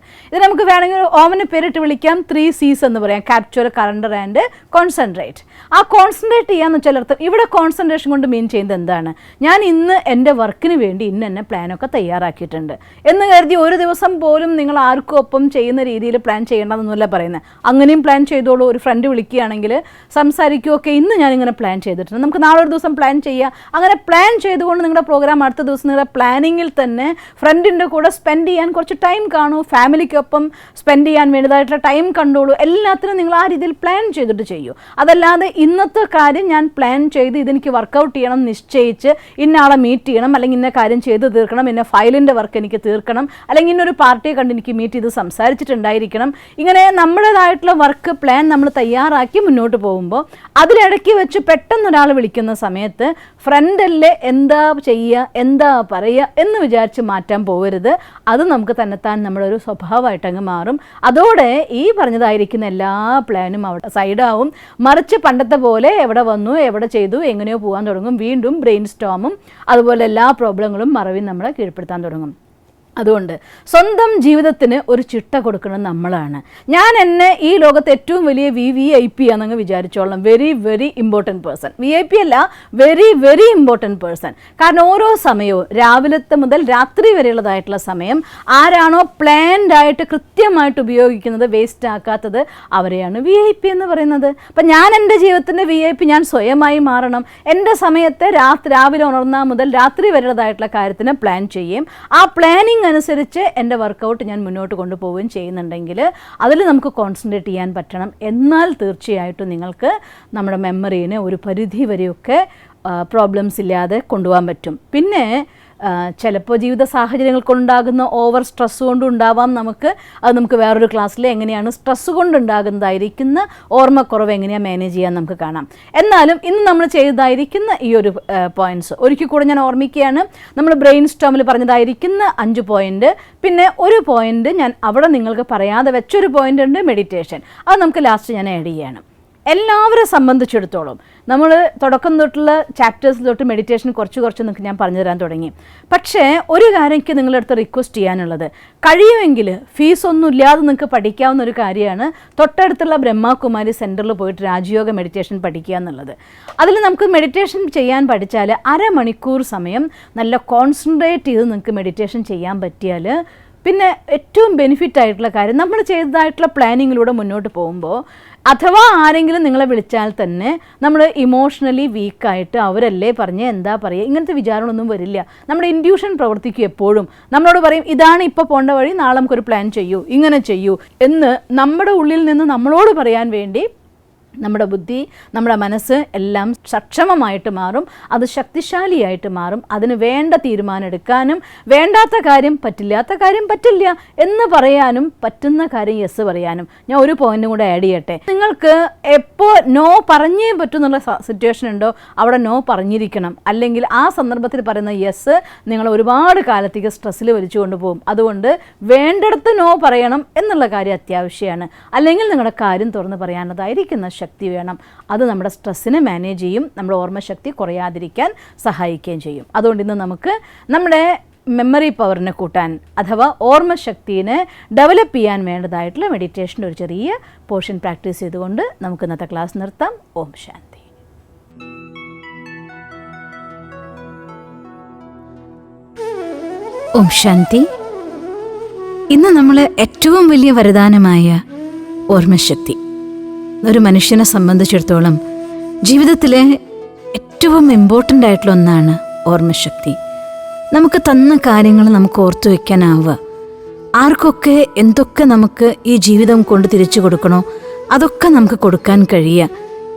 ഇത് നമുക്ക് വേണമെങ്കിൽ ഒരു ഓമന പേരിട്ട് വിളിക്കാം. 3 C's എന്ന് പറയാം. Capture, calendar and concentrate. ആ കോൺസെൻട്രേറ്റ് ചെയ്യാന്ന് ചിലർത്ത് ഇവിടെ കോൺസെൻട്രേഷൻ കൊണ്ട് മീൻ ചെയ്യുന്നത് എന്താണ്? ഞാൻ ഇന്ന് എൻ്റെ വർക്കിന് വേണ്ടി ഇന്ന പ്ലാനൊക്കെ തയ്യാറാക്കിയിട്ടുണ്ട് എന്ന് കരുതി ഒരു ദിവസം പോലും നിങ്ങൾ ആർക്കും ഒപ്പം ചെയ്യുന്ന രീതിയിൽ പ്ലാൻ ചെയ്യേണ്ടതെന്നല്ല പറയുന്നത്. അങ്ങനെയും പ്ലാൻ ചെയ്തോളൂ. ഒരു ഫ്രണ്ട് വിളിക്കുകയാണെങ്കിൽ സംസാരിക്കുകയൊക്കെ, ഇന്ന് ഞാനിങ്ങനെ പ്ലാൻ ചെയ്തിട്ടുണ്ട്, നമുക്ക് നാളെ ഒരു ദിവസം പ്ലാൻ ചെയ്യാം. അങ്ങനെ പ്ലാൻ ചെയ്തുകൊണ്ട് നിങ്ങളുടെ പ്രോഗ്രാം അടുത്ത ദിവസം നിങ്ങളുടെ പ്ലാനിങ്ങിൽ തന്നെ ഫ്രണ്ടിൻ്റെ കൂടെ സ്പെൻഡ് ചെയ്യാൻ കുറച്ച് ടൈം കാണൂ. ഫാമിലിക്കൊപ്പം സ്പെൻഡ് ചെയ്യാൻ വേണ്ടതായിട്ടുള്ള ടൈം കണ്ടോളൂ. എല്ലാത്തിനും നിങ്ങൾ ആ രീതിയിൽ പ്ലാൻ ചെയ്തിട്ട് ചെയ്യൂ. അതല്ലാതെ ഇന്നത്തെ കാര്യം ഞാൻ പ്ലാൻ ചെയ്ത് ഇതെനിക്ക് വർക്കൗട്ട് ചെയ്യണം, നിശ്ചയിച്ച് ഇന്ന ആളെ മീറ്റ് ചെയ്യണം, അല്ലെങ്കിൽ ഇന്ന കാര്യം ചെയ്ത് തീർക്കണം, ഇന്ന ഫയലിൻ്റെ വർക്ക് എനിക്ക് തീർക്കണം, അല്ലെങ്കിൽ ഇന്നൊരു പാർട്ടിയെ കണ്ട് എനിക്ക് മീറ്റ് ചെയ്ത് സംസാരിച്ചിട്ടുണ്ടായിരിക്കണം. ഇങ്ങനെ നമ്മുടേതായിട്ടുള്ള വർക്ക് പ്ലാൻ നമ്മൾ തയ്യാറാക്കി മുന്നോട്ട് പോകുമ്പോൾ അതിലിടയ്ക്ക് വെച്ച് പെട്ടെന്ന് ഒരാൾ വിളിക്കുന്ന സമയത്ത് ഫ്രണ്ടല്ലേ എന്താ ചെയ്യുക, എന്താ പറയുക എന്ന് വിചാരിച്ച് മാറ്റാൻ പോകരുത്. അത് നമുക്ക് തന്നെത്താൻ നമ്മുടെ ഒരു സ്വഭാവമായിട്ടങ്ങ് മാറും. അതോടെ ഈ പറഞ്ഞതായിരിക്കുന്ന എല്ലാ പ്ലാനും അവിടെ സൈഡാവും. മറിച്ച് പണ്ടത്തെ പോലെ എവിടെ വന്നു, എവിടെ ചെയ്തു, എങ്ങനെയോ പോകാൻ തുടങ്ങും. വീണ്ടും ബ്രെയിൻ സ്റ്റോമും അതുപോലെ എല്ലാ പ്രോബ്ലങ്ങളും മറവിയും നമ്മളെ കീഴ്പ്പെടുത്താൻ തുടങ്ങും. അതുകൊണ്ട് സ്വന്തം ജീവിതത്തിന് ഒരു ചിട്ട കൊടുക്കുന്നത് നമ്മളാണ്. ഞാൻ എന്നെ ഈ ലോകത്ത് ഏറ്റവും വലിയ VIP ആണെന്നങ്ങ് വിചാരിച്ചോളാം. Very important person. VIP അല്ല, വെരി ഇമ്പോർട്ടൻറ്റ് പേഴ്സൺ. കാരണം ഓരോ സമയവും രാവിലത്തെ മുതൽ രാത്രി വരെയുള്ളതായിട്ടുള്ള സമയം ആരാണോ പ്ലാൻഡ് ആയിട്ട് കൃത്യമായിട്ട് ഉപയോഗിക്കുന്നത്, വേസ്റ്റ് ആക്കാത്തത്, അവരെയാണ് VIP എന്ന് പറയുന്നത്. അപ്പം ഞാൻ എൻ്റെ ജീവിതത്തിൻ്റെ VIP ഞാൻ സ്വയമായി മാറണം. എൻ്റെ സമയത്തെ രാവിലെ ഉണർന്നാൽ മുതൽ രാത്രി വരെയുള്ളതായിട്ടുള്ള കാര്യത്തിന് പ്ലാൻ ചെയ്യും. ആ പ്ലാനിങ് അനുസരിച്ച് എൻ്റെ വർക്കൗട്ട് ഞാൻ മുന്നോട്ട് കൊണ്ടുപോവുകയും ചെയ്യുന്നുണ്ടെങ്കിൽ അതിൽ നമുക്ക് കോൺസെൻട്രേറ്റ് ചെയ്യാൻ പറ്റണം. എന്നാൽ തീർച്ചയായിട്ടും നിങ്ങൾക്ക് നമ്മുടെ മെമ്മറീനെ ഒരു പരിധി വരെയൊക്കെ പ്രോബ്ലംസ് ഇല്ലാതെ കൊണ്ടുപോകാൻ പറ്റും. പിന്നെ ചിലപ്പോൾ ജീവിത സാഹചര്യങ്ങൾ കൊണ്ടുണ്ടാകുന്ന ഓവർ സ്ട്രെസ് കൊണ്ടുണ്ടാവാം നമുക്ക് വേറൊരു ക്ലാസ്സിൽ എങ്ങനെയാണ് സ്ട്രെസ് കൊണ്ടുണ്ടാകുന്നതായിരിക്കുന്ന ഓർമ്മക്കുറവ് എങ്ങനെയാണ് മാനേജ് ചെയ്യാൻ നമുക്ക് കാണാം. എന്നാലും ഇന്ന് നമ്മൾ ചെയ്തതായിരിക്കുന്ന ഈ ഒരു പോയിൻറ്റ്സ് ഒരിക്കൽ കൂടെ ഞാൻ ഓർമ്മിക്കുകയാണ്. നമ്മൾ ബ്രെയിൻ സ്റ്റോമിൽ പറഞ്ഞതായിരിക്കുന്ന 5 പോയിൻ്റ്, പിന്നെ ഒരു പോയിൻ്റ് ഞാൻ അവിടെ നിങ്ങൾക്ക് പറയാതെ വെച്ചൊരു പോയിൻ്റ് ഉണ്ട്, മെഡിറ്റേഷൻ. അത് നമുക്ക് ലാസ്റ്റ് ഞാൻ ആഡ് ചെയ്യാണ്. എല്ലാവരെ സംബന്ധിച്ചിടത്തോളം നമ്മൾ തുടക്കം തൊട്ടുള്ള ചാപ്റ്റേഴ്സ് തൊട്ട് മെഡിറ്റേഷൻ കുറച്ച് നിങ്ങൾക്ക് ഞാൻ പറഞ്ഞു തരാൻ തുടങ്ങി. പക്ഷേ ഒരു കാര്യം എനിക്ക് നിങ്ങളുടെ അടുത്ത് റിക്വസ്റ്റ് ചെയ്യാനുള്ളത്, കഴിയുമെങ്കിൽ ഫീസൊന്നും ഇല്ലാതെ നിങ്ങൾക്ക് പഠിക്കാവുന്ന ഒരു കാര്യമാണ് തൊട്ടടുത്തുള്ള ബ്രഹ്മകുമാരി സെൻറ്ററിൽ പോയിട്ട് രാജയോഗ മെഡിറ്റേഷൻ പഠിക്കുക എന്നുള്ളത്. അതിൽ നമുക്ക് മെഡിറ്റേഷൻ ചെയ്യാൻ പഠിച്ചാൽ അരമണിക്കൂർ സമയം നല്ല കോൺസെൻട്രേറ്റ് ചെയ്ത് നിങ്ങൾക്ക് മെഡിറ്റേഷൻ ചെയ്യാൻ പറ്റിയാൽ പിന്നെ ഏറ്റവും ബെനിഫിറ്റ് ആയിട്ടുള്ള കാര്യം, നമ്മൾ ചെയ്തതായിട്ടുള്ള പ്ലാനിങ്ങിലൂടെ മുന്നോട്ട് പോകുമ്പോൾ അഥവാ ആരെങ്കിലും നിങ്ങളെ വിളിച്ചാൽ തന്നെ നമ്മൾ ഇമോഷണലി വീക്കായിട്ട് അവരല്ലേ പറഞ്ഞ് എന്താ പറയുക ഇങ്ങനത്തെ വിചാരങ്ങളൊന്നും വരില്ല. നമ്മുടെ ഇൻഡ്യൂഷൻ പ്രവർത്തിക്കും. എപ്പോഴും നമ്മളോട് പറയും ഇതാണ് ഇപ്പോൾ പോകേണ്ട വഴി, നാളെ നമുക്കൊരു പ്ലാൻ ചെയ്യൂ, ഇങ്ങനെ ചെയ്യൂ എന്ന് നമ്മുടെ ഉള്ളിൽ നിന്ന് നമ്മളോട് പറയാൻ വേണ്ടി നമ്മുടെ ബുദ്ധി, നമ്മുടെ മനസ്സ് എല്ലാം സക്ഷമമായിട്ട് മാറും. അത് ശക്തിശാലിയായിട്ട് മാറും. അതിന് വേണ്ട തീരുമാനം എടുക്കാനും വേണ്ടാത്ത കാര്യം പറ്റില്ലാത്ത കാര്യം പറ്റില്ല എന്ന് പറയാനും പറ്റുന്ന കാര്യം യെസ് പറയാനും. ഞാൻ ഒരു പോയിന്റും കൂടെ ആഡ് ചെയ്യട്ടെ. നിങ്ങൾക്ക് എപ്പോൾ നോ പറഞ്ഞേ പറ്റുന്നുള്ള സിറ്റുവേഷൻ ഉണ്ടോ അവിടെ നോ പറഞ്ഞിരിക്കണം. അല്ലെങ്കിൽ ആ സന്ദർഭത്തിൽ പറയുന്ന യെസ് നിങ്ങൾ ഒരുപാട് കാലത്തേക്ക് സ്ട്രെസ്സിൽ വലിച്ചു കൊണ്ടുപോകും. അതുകൊണ്ട് വേണ്ടിടത്ത് നോ പറയണം എന്നുള്ള കാര്യം അത്യാവശ്യമാണ്. അല്ലെങ്കിൽ നിങ്ങളുടെ കാര്യം തുറന്ന് പറയാനുള്ളതായിരിക്കുന്ന ശക്തി വേണം. അത് നമ്മുടെ സ്ട്രെസ്സിനെ മാനേജ് ചെയ്യും, നമ്മുടെ ഓർമ്മശക്തി കുറയാതിരിക്കാൻ സഹായിക്കുകയും ചെയ്യും. അതുകൊണ്ട് ഇന്ന് നമുക്ക് നമ്മുടെ മെമ്മറി പവറിനെ കൂട്ടാൻ അഥവാ ഓർമ്മശക്തിനെ ഡെവലപ്പ് ചെയ്യാൻ വേണ്ടതായിട്ടുള്ള മെഡിറ്റേഷൻ്റെ ഒരു ചെറിയ പോർഷൻ പ്രാക്ടീസ് ചെയ്തുകൊണ്ട് നമുക്ക് ഇന്നത്തെ ക്ലാസ് നിർത്താം. ഓം ശാന്തി. ഓം ശാന്തി. ഇന്ന് നമ്മൾ ഏറ്റവും വലിയ വരദാനമായ ഓർമ്മശക്തി, ഒരു മനുഷ്യനെ സംബന്ധിച്ചിടത്തോളം ജീവിതത്തിലെ ഏറ്റവും ഇമ്പോർട്ടൻ്റ് ആയിട്ടുള്ള ഒന്നാണ് ഓർമ്മശക്തി. നമുക്ക് തന്ന കാര്യങ്ങൾ നമുക്ക് ഓർത്തു വയ്ക്കാനാവുക. ആർക്കൊക്കെ എന്തൊക്കെ നമുക്ക് ഈ ജീവിതം കൊണ്ട് തിരിച്ചു കൊടുക്കണോ അതൊക്കെ നമുക്ക് കൊടുക്കാൻ കഴിയുക.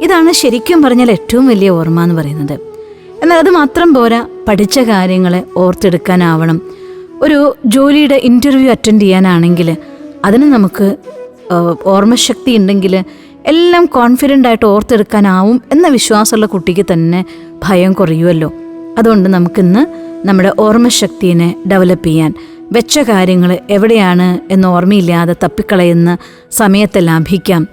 ഇതാണ് ശരിക്കും പറഞ്ഞാൽ ഏറ്റവും വലിയ ഓർമ്മ എന്ന് പറയുന്നത്. എന്നാൽ അത് മാത്രം പോരാ, പഠിച്ച കാര്യങ്ങളെ ഓർത്തെടുക്കാനാവണം. ഒരു ജോലിയുടെ ഇൻ്റർവ്യൂ അറ്റൻഡ് ചെയ്യാനാണെങ്കിൽ അതിന് നമുക്ക് ഓർമ്മശക്തി ഉണ്ടെങ്കിൽ എല്ലാം കോൺഫിഡൻ്റ് ആയിട്ട് ഓർത്തെടുക്കാനാവും എന്ന വിശ്വാസമുള്ള കുട്ടിക്ക് തന്നെ ഭയം കുറയുമല്ലോ. അതുകൊണ്ട് നമുക്കിന്ന് നമ്മുടെ ഓർമ്മശക്തിയെ ഡെവലപ്പ് ചെയ്യാൻ, വെച്ച കാര്യങ്ങൾ എവിടെയാണ് എന്ന് ഓർമ്മയില്ലാതെ തപ്പിക്കളയുന്ന സമയത്തെ ലാഭിക്കാം.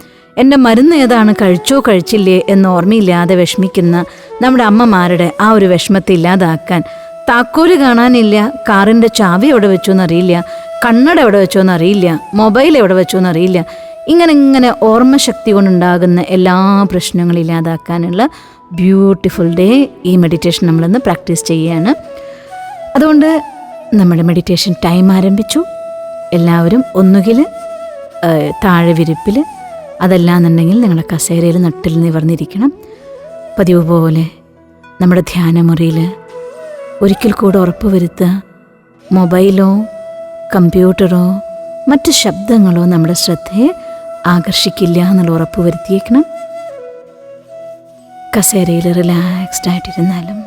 എൻ്റെ മരുന്ന് ഏതാണ്, കഴിച്ചോ കഴിച്ചില്ലേ എന്ന് ഓർമ്മയില്ലാതെ വിഷമിക്കുന്ന നമ്മുടെ അമ്മമാരുടെ ആ ഒരു വിഷമത്തെ ഇല്ലാതാക്കാൻ, താക്കോല് കാണാനില്ല, കാറിൻ്റെ ചാവി എവിടെ വെച്ചോന്നറിയില്ല, കണ്ണട എവിടെ വെച്ചോന്നറിയില്ല, മൊബൈൽ എവിടെ വെച്ചോന്നറിയില്ല, ഇങ്ങനെ ഓർമ്മശക്തി കൊണ്ടുണ്ടാകുന്ന എല്ലാ പ്രശ്നങ്ങളും ഇല്ലാതാക്കാനുള്ള ബ്യൂട്ടിഫുൾ ഡേ ഈ മെഡിറ്റേഷൻ നമ്മളിന്ന് പ്രാക്ടീസ് ചെയ്യുകയാണ്. അതുകൊണ്ട് നമ്മുടെ മെഡിറ്റേഷൻ ടൈം ആരംഭിച്ചു. എല്ലാവരും ഒന്നുകിൽ താഴെ വിരിപ്പിൽ, അതല്ലാന്നുണ്ടെങ്കിൽ നിങ്ങളുടെ കസേരയിൽ നട്ടിൽ നിവർന്നിരിക്കണം. പതിവ് പോലെ നമ്മുടെ ധ്യാനമുറിയിൽ ഒരിക്കൽ കൂടെ ഉറപ്പ് വരുത്തുക, മൊബൈലോ കമ്പ്യൂട്ടറോ മറ്റ് ശബ്ദങ്ങളോ നമ്മുടെ ശ്രദ്ധയെ ആകർഷിക്കില്ല എന്നുള്ള ഉറപ്പ് വരുത്തിയേക്കണം. കസേരയിൽ റിലാക്സ്ഡ് ആയിട്ടിരുന്നാലും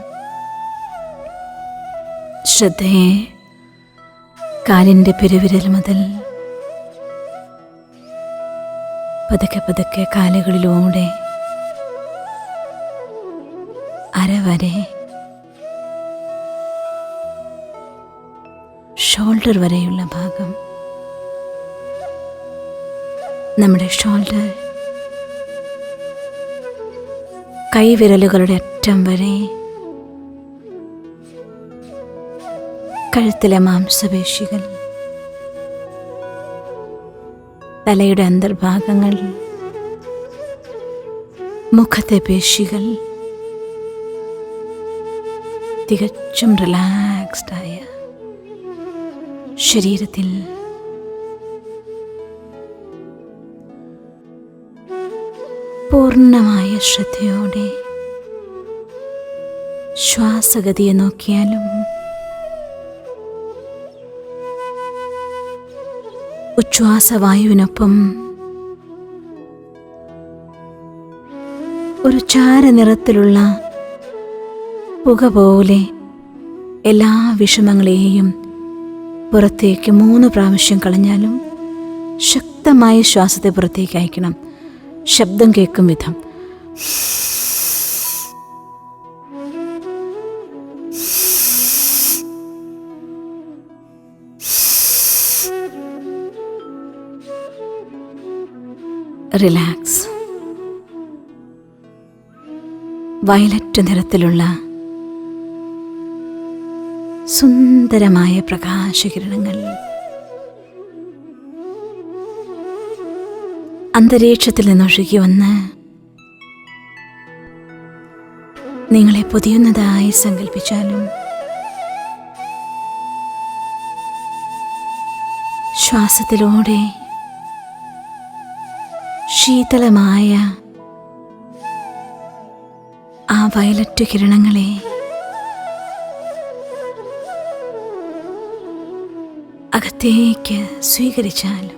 ശ്രദ്ധയെ കാലിൻ്റെ പെരുവിരൽ മുതൽ പതുക്കെ പതുക്കെ കാലുകളിലൂടെ അരവരെ ഷോൾഡർ വരെയുള്ള ഭാഗം, നമ്മുടെ ഷോൾഡർ കൈവിരലുകളുടെ അറ്റം വരെ, കഴുത്തിലെ മാംസപേശികൾ, തലയുടെ അന്തർഭാഗങ്ങൾ, മുഖത്തെ പേശികൾ തികച്ചും റിലാക്സ്ഡായ ശരീരത്തിൽ പൂർണ്ണമായ ശ്രദ്ധയോടെ ശ്വാസഗതിയെ നോക്കിയാലും ഉച്ഛ്വാസവായുവിനൊപ്പം ഒരു ചാരനിറത്തിലുള്ള പുക പോലെ എല്ലാ വിഷമങ്ങളെയും പുറത്തേക്ക് 3 പ്രാവശ്യം കളഞ്ഞാലും ശക്തമായ ശ്വാസത്തെ പുറത്തേക്ക് അയക്കണം. ശബ്ദം കേൾക്കും വിധം. റിലാക്സ്. വയലറ്റ് നിറത്തിലുള്ള സുന്ദരമായ പ്രകാശകിരണങ്ങൾ അന്തരീക്ഷത്തിൽ നിന്നൊഴുകി വന്ന് നിങ്ങളെ പൊതിയുന്നതായി സങ്കല്പിച്ചാലും ശ്വാസത്തിലൂടെ ശീതളമായ ആ വയലറ്റ് കിരണങ്ങളെ അകത്തേക്ക് സ്വീകരിച്ചാലും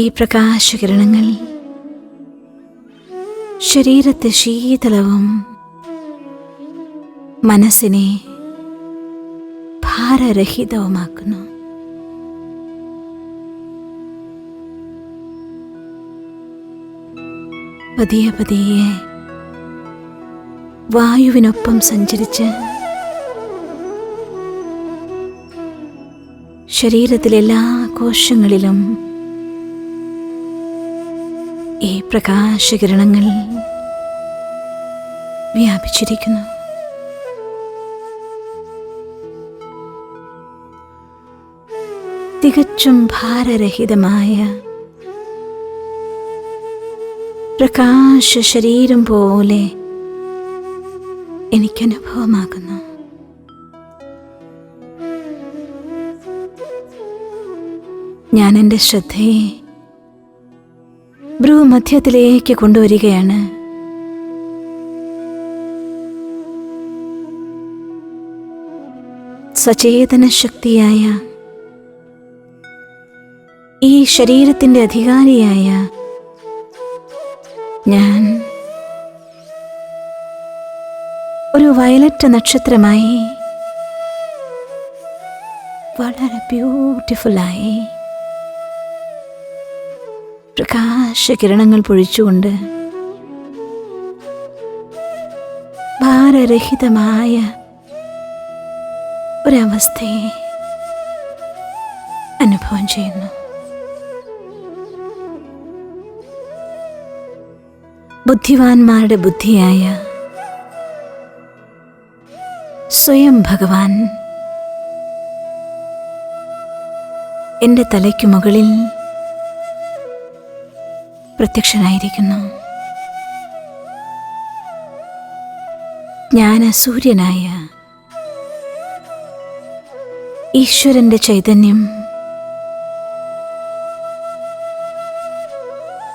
ഈ പ്രകാശകിരണങ്ങൾ ശരീരത്തെ ശീതളവും മനസ്സിനെ ഭാരരഹിതവുമാക്കുന്നു. പതിയെ പതിയെ വായുവിനൊപ്പം സഞ്ചരിച്ച് ശരീരത്തിലെല്ലാ കോശങ്ങളിലും ഈ പ്രകാശകിരണങ്ങൾ വ്യാപിച്ചിരിക്കുന്നു. തികച്ചും ഭാരരഹിതമായ പ്രകാശ ശരീരം പോലെ എനിക്കനുഭവമാകുന്നു. ഞാൻ എൻ്റെ ശ്രദ്ധയെ ഭ്രൂമധ്യത്തിലേക്ക് കൊണ്ടുവരികയാണ്. സചേതന ശക്തിയായ ഈ ശരീരത്തിൻ്റെ അധികാരിയായ ഞാൻ ഒരു വയലറ്റ് നക്ഷത്രമായി വളരെ ബ്യൂട്ടിഫുള്ളായി പ്രകാശകിരണങ്ങൾ പൊഴിച്ചുകൊണ്ട് ഭാരരഹിതമായ ഒരവസ്ഥയെ അനുഭവം ചെയ്യുന്നു. ബുദ്ധിമാന്മാരുടെ ബുദ്ധിയായ സ്വയം ഭഗവാൻ എൻ്റെ തലയ്ക്കു മുകളിൽ പ്രത്യക്ഷനായിരിക്കുന്നു. ജ്ഞാനസൂര്യനായ ഈശ്വരന്റെ ചൈതന്യം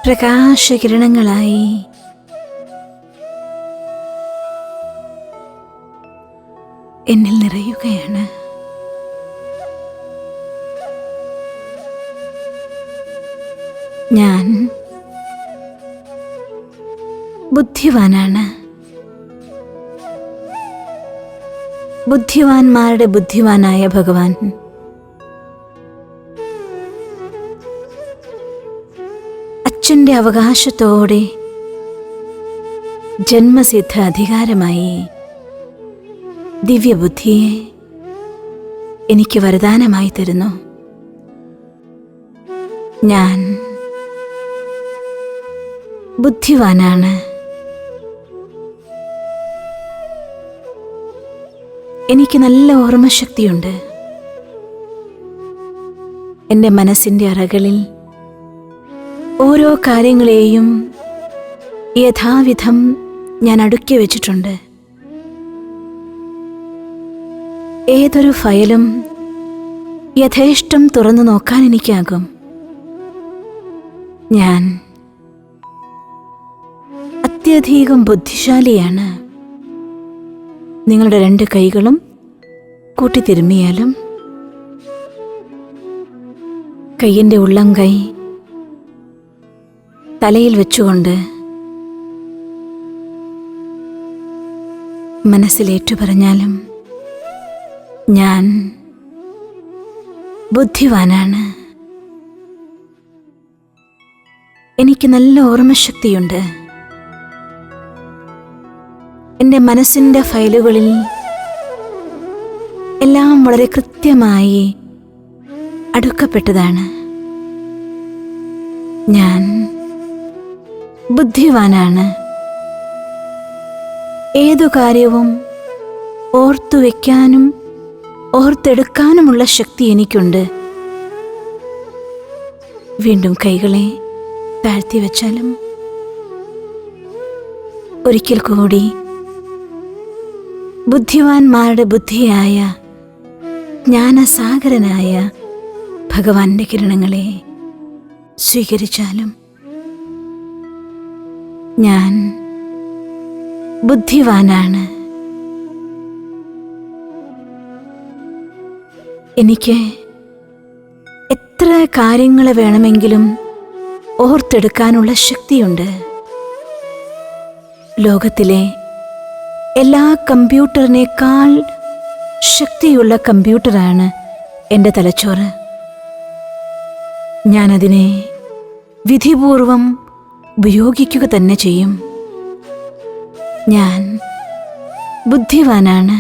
പ്രകാശകിരണങ്ങളായി എന്നിൽ നിറയുകയാണ്. ഞാൻ ബുദ്ധിമാനാണ്. ബുദ്ധിമാന്മാരുടെ ബുദ്ധിമാനായ ഭഗവാൻ അച്ഛൻ്റെ അവകാശത്തോടെ ജന്മസിദ്ധ അധികാരമായി ദിവ്യബുദ്ധിയെ എനിക്ക് വരദാനമായി തരുന്നു. ഞാൻ ബുദ്ധിമാനാണ്. എനിക്ക് നല്ല ഓർമ്മശക്തിയുണ്ട്. എൻ്റെ മനസ്സിൻ്റെ അറകളിൽ ഓരോ കാര്യങ്ങളെയും യഥാവിധം ഞാൻ അടുക്കി വച്ചിട്ടുണ്ട്. ഏതൊരു ഫയലും യഥേഷ്ടം തുറന്നു നോക്കാൻ എനിക്കാകും. ഞാൻ അത്യധികം ബുദ്ധിശാലിയാണ്. നിങ്ങളുടെ 2 കൈകളും കൂട്ടിത്തിരുമ്മിയാലും കൈയിൻ്റെ ഉള്ളം കൈ തലയിൽ വെച്ചുകൊണ്ട് മനസ്സിലേറ്റു പറഞ്ഞാലും ഞാൻ ബുദ്ധിമാനാണ്. എനിക്ക് നല്ല ഓർമ്മശക്തിയുണ്ട്. എൻ്റെ മനസ്സിൻ്റെ ഫയലുകളിൽ എല്ലാം വളരെ കൃത്യമായി അടുക്കപ്പെട്ടതാണ്. ഞാൻ ബുദ്ധിമാനാണ്. ഏതു കാര്യവും ഓർത്തുവെക്കാനും ഓർത്തെടുക്കാനുമുള്ള ശക്തി എനിക്കുണ്ട്. വീണ്ടും കൈകളെ താഴ്ത്തി വെച്ചാലും ഒരിക്കൽ കൂടി ബുദ്ധിമാന്മാരുടെ ബുദ്ധിയായ ജ്ഞാനസാഗരനായ ഭഗവാന്റെ കിരണങ്ങളെ സ്വീകരിച്ചാലും ഞാൻ ബുദ്ധിമാനാണ്. എനിക്ക് എത്ര കാര്യങ്ങൾ വേണമെങ്കിലും ഓർത്തെടുക്കാനുള്ള ശക്തിയുണ്ട്. ലോകത്തിലെ എല്ലാ കമ്പ്യൂട്ടറിനേക്കാൾ ശക്തിയുള്ള കമ്പ്യൂട്ടറാണ് എൻ്റെ തലച്ചോറ്. ഞാനതിനെ വിധിപൂർവം ഉപയോഗിക്കുക തന്നെ ചെയ്യും. ഞാൻ ബുദ്ധിമാനാണ്.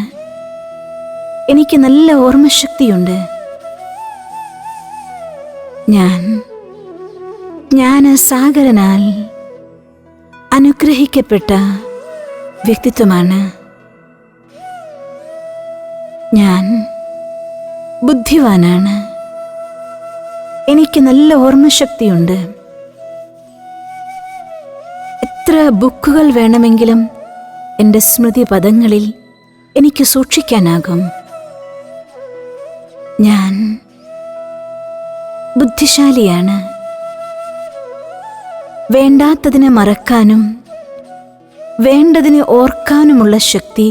എനിക്ക് നല്ല ഓർമ്മശക്തിയുണ്ട്. ഞാൻ ജ്ഞാനസാഗരനാൽ അനുഗ്രഹിക്കപ്പെട്ട വ്യക്തിത്വമാണ്. ഞാൻ ബുദ്ധിമാനാണ്. എനിക്ക് നല്ല ഓർമ്മശക്തിയുണ്ട്. എത്ര ബുക്കുകൾ വേണമെങ്കിലും എൻ്റെ സ്മൃതി പദങ്ങളിൽ എനിക്ക് സൂക്ഷിക്കാനാകും. ഞാൻ ബുദ്ധിശാലിയാണ്. വേണ്ടാത്തതിനെ മറക്കാനും വേണ്ടതിനെ ഓർക്കാനുമുള്ള ശക്തി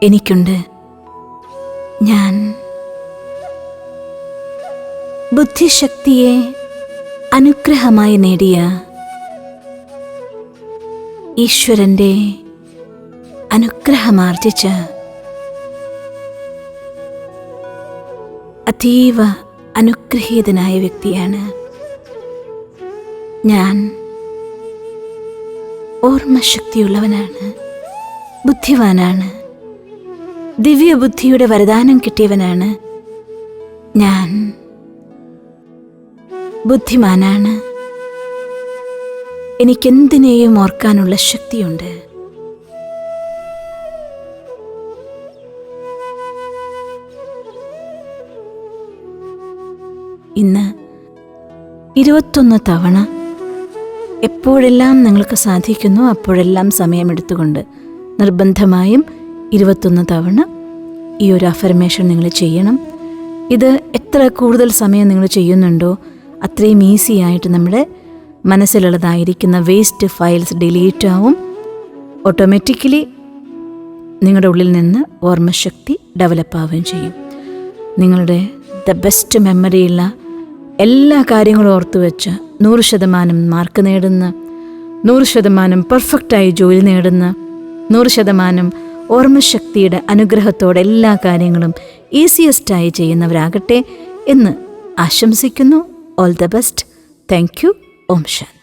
എനിക്കുണ്ട്. ഞാൻ ബുദ്ധിശക്തിയെ അനുഗ്രഹമായി നേടിയ ഈശ്വരന്റെ അനുഗ്രഹമാർജിച്ച അതീവ അനുഗ്രഹീതനായ വ്യക്തിയാണ് ഞാൻ. ഓർമ്മശക്തിയുള്ളവനാണ്, ബുദ്ധിവാനാണ്, ദിവ്യബുദ്ധിയുടെ വരദാനം കിട്ടിയവനാണ് ഞാൻ. ബുദ്ധിമാനാണ്, എനിക്കെന്തിനേയും ഓർക്കാനുള്ള ശക്തിയുണ്ട്. ഇന്ന് 21 തവണ എപ്പോഴെല്ലാം നിങ്ങൾക്ക് സാധിക്കുന്നു അപ്പോഴെല്ലാം സമയമെടുത്തുകൊണ്ട് നിർബന്ധമായും 21 തവണ ഈ ഒരു അഫർമേഷൻ നിങ്ങൾ ചെയ്യണം. ഇത് എത്ര കൂടുതൽ സമയം നിങ്ങൾ ചെയ്യുന്നുണ്ടോ അത്രയും ഈസി ആയിട്ട് നമ്മുടെ മനസ്സിലുള്ളതായിരിക്കുന്ന വേസ്റ്റ് ഫയൽസ് ഡിലീറ്റ് ആവും. ഓട്ടോമാറ്റിക്കലി നിങ്ങളുടെ ഉള്ളിൽ നിന്ന് ഓർമ്മശക്തി ഡെവലപ്പ് ആവുകയും ചെയ്യും. നിങ്ങളുടെ ബെസ്റ്റ് മെമ്മറിയുള്ള എല്ലാ കാര്യങ്ങളും ഓർത്തു വെച്ച് 100% മാർക്ക് നേടുന്ന, 100% പെർഫെക്റ്റായി ജോലി നേടുന്ന, 100% ഓർമ്മശക്തിയുടെ അനുഗ്രഹത്തോടെ എല്ലാ കാര്യങ്ങളും ഈസിയസ്റ്റായി ചെയ്യുന്നവരാകട്ടെ എന്ന് ആശംസിക്കുന്നു. All the best. Thank you. ഓം ശാന്തി.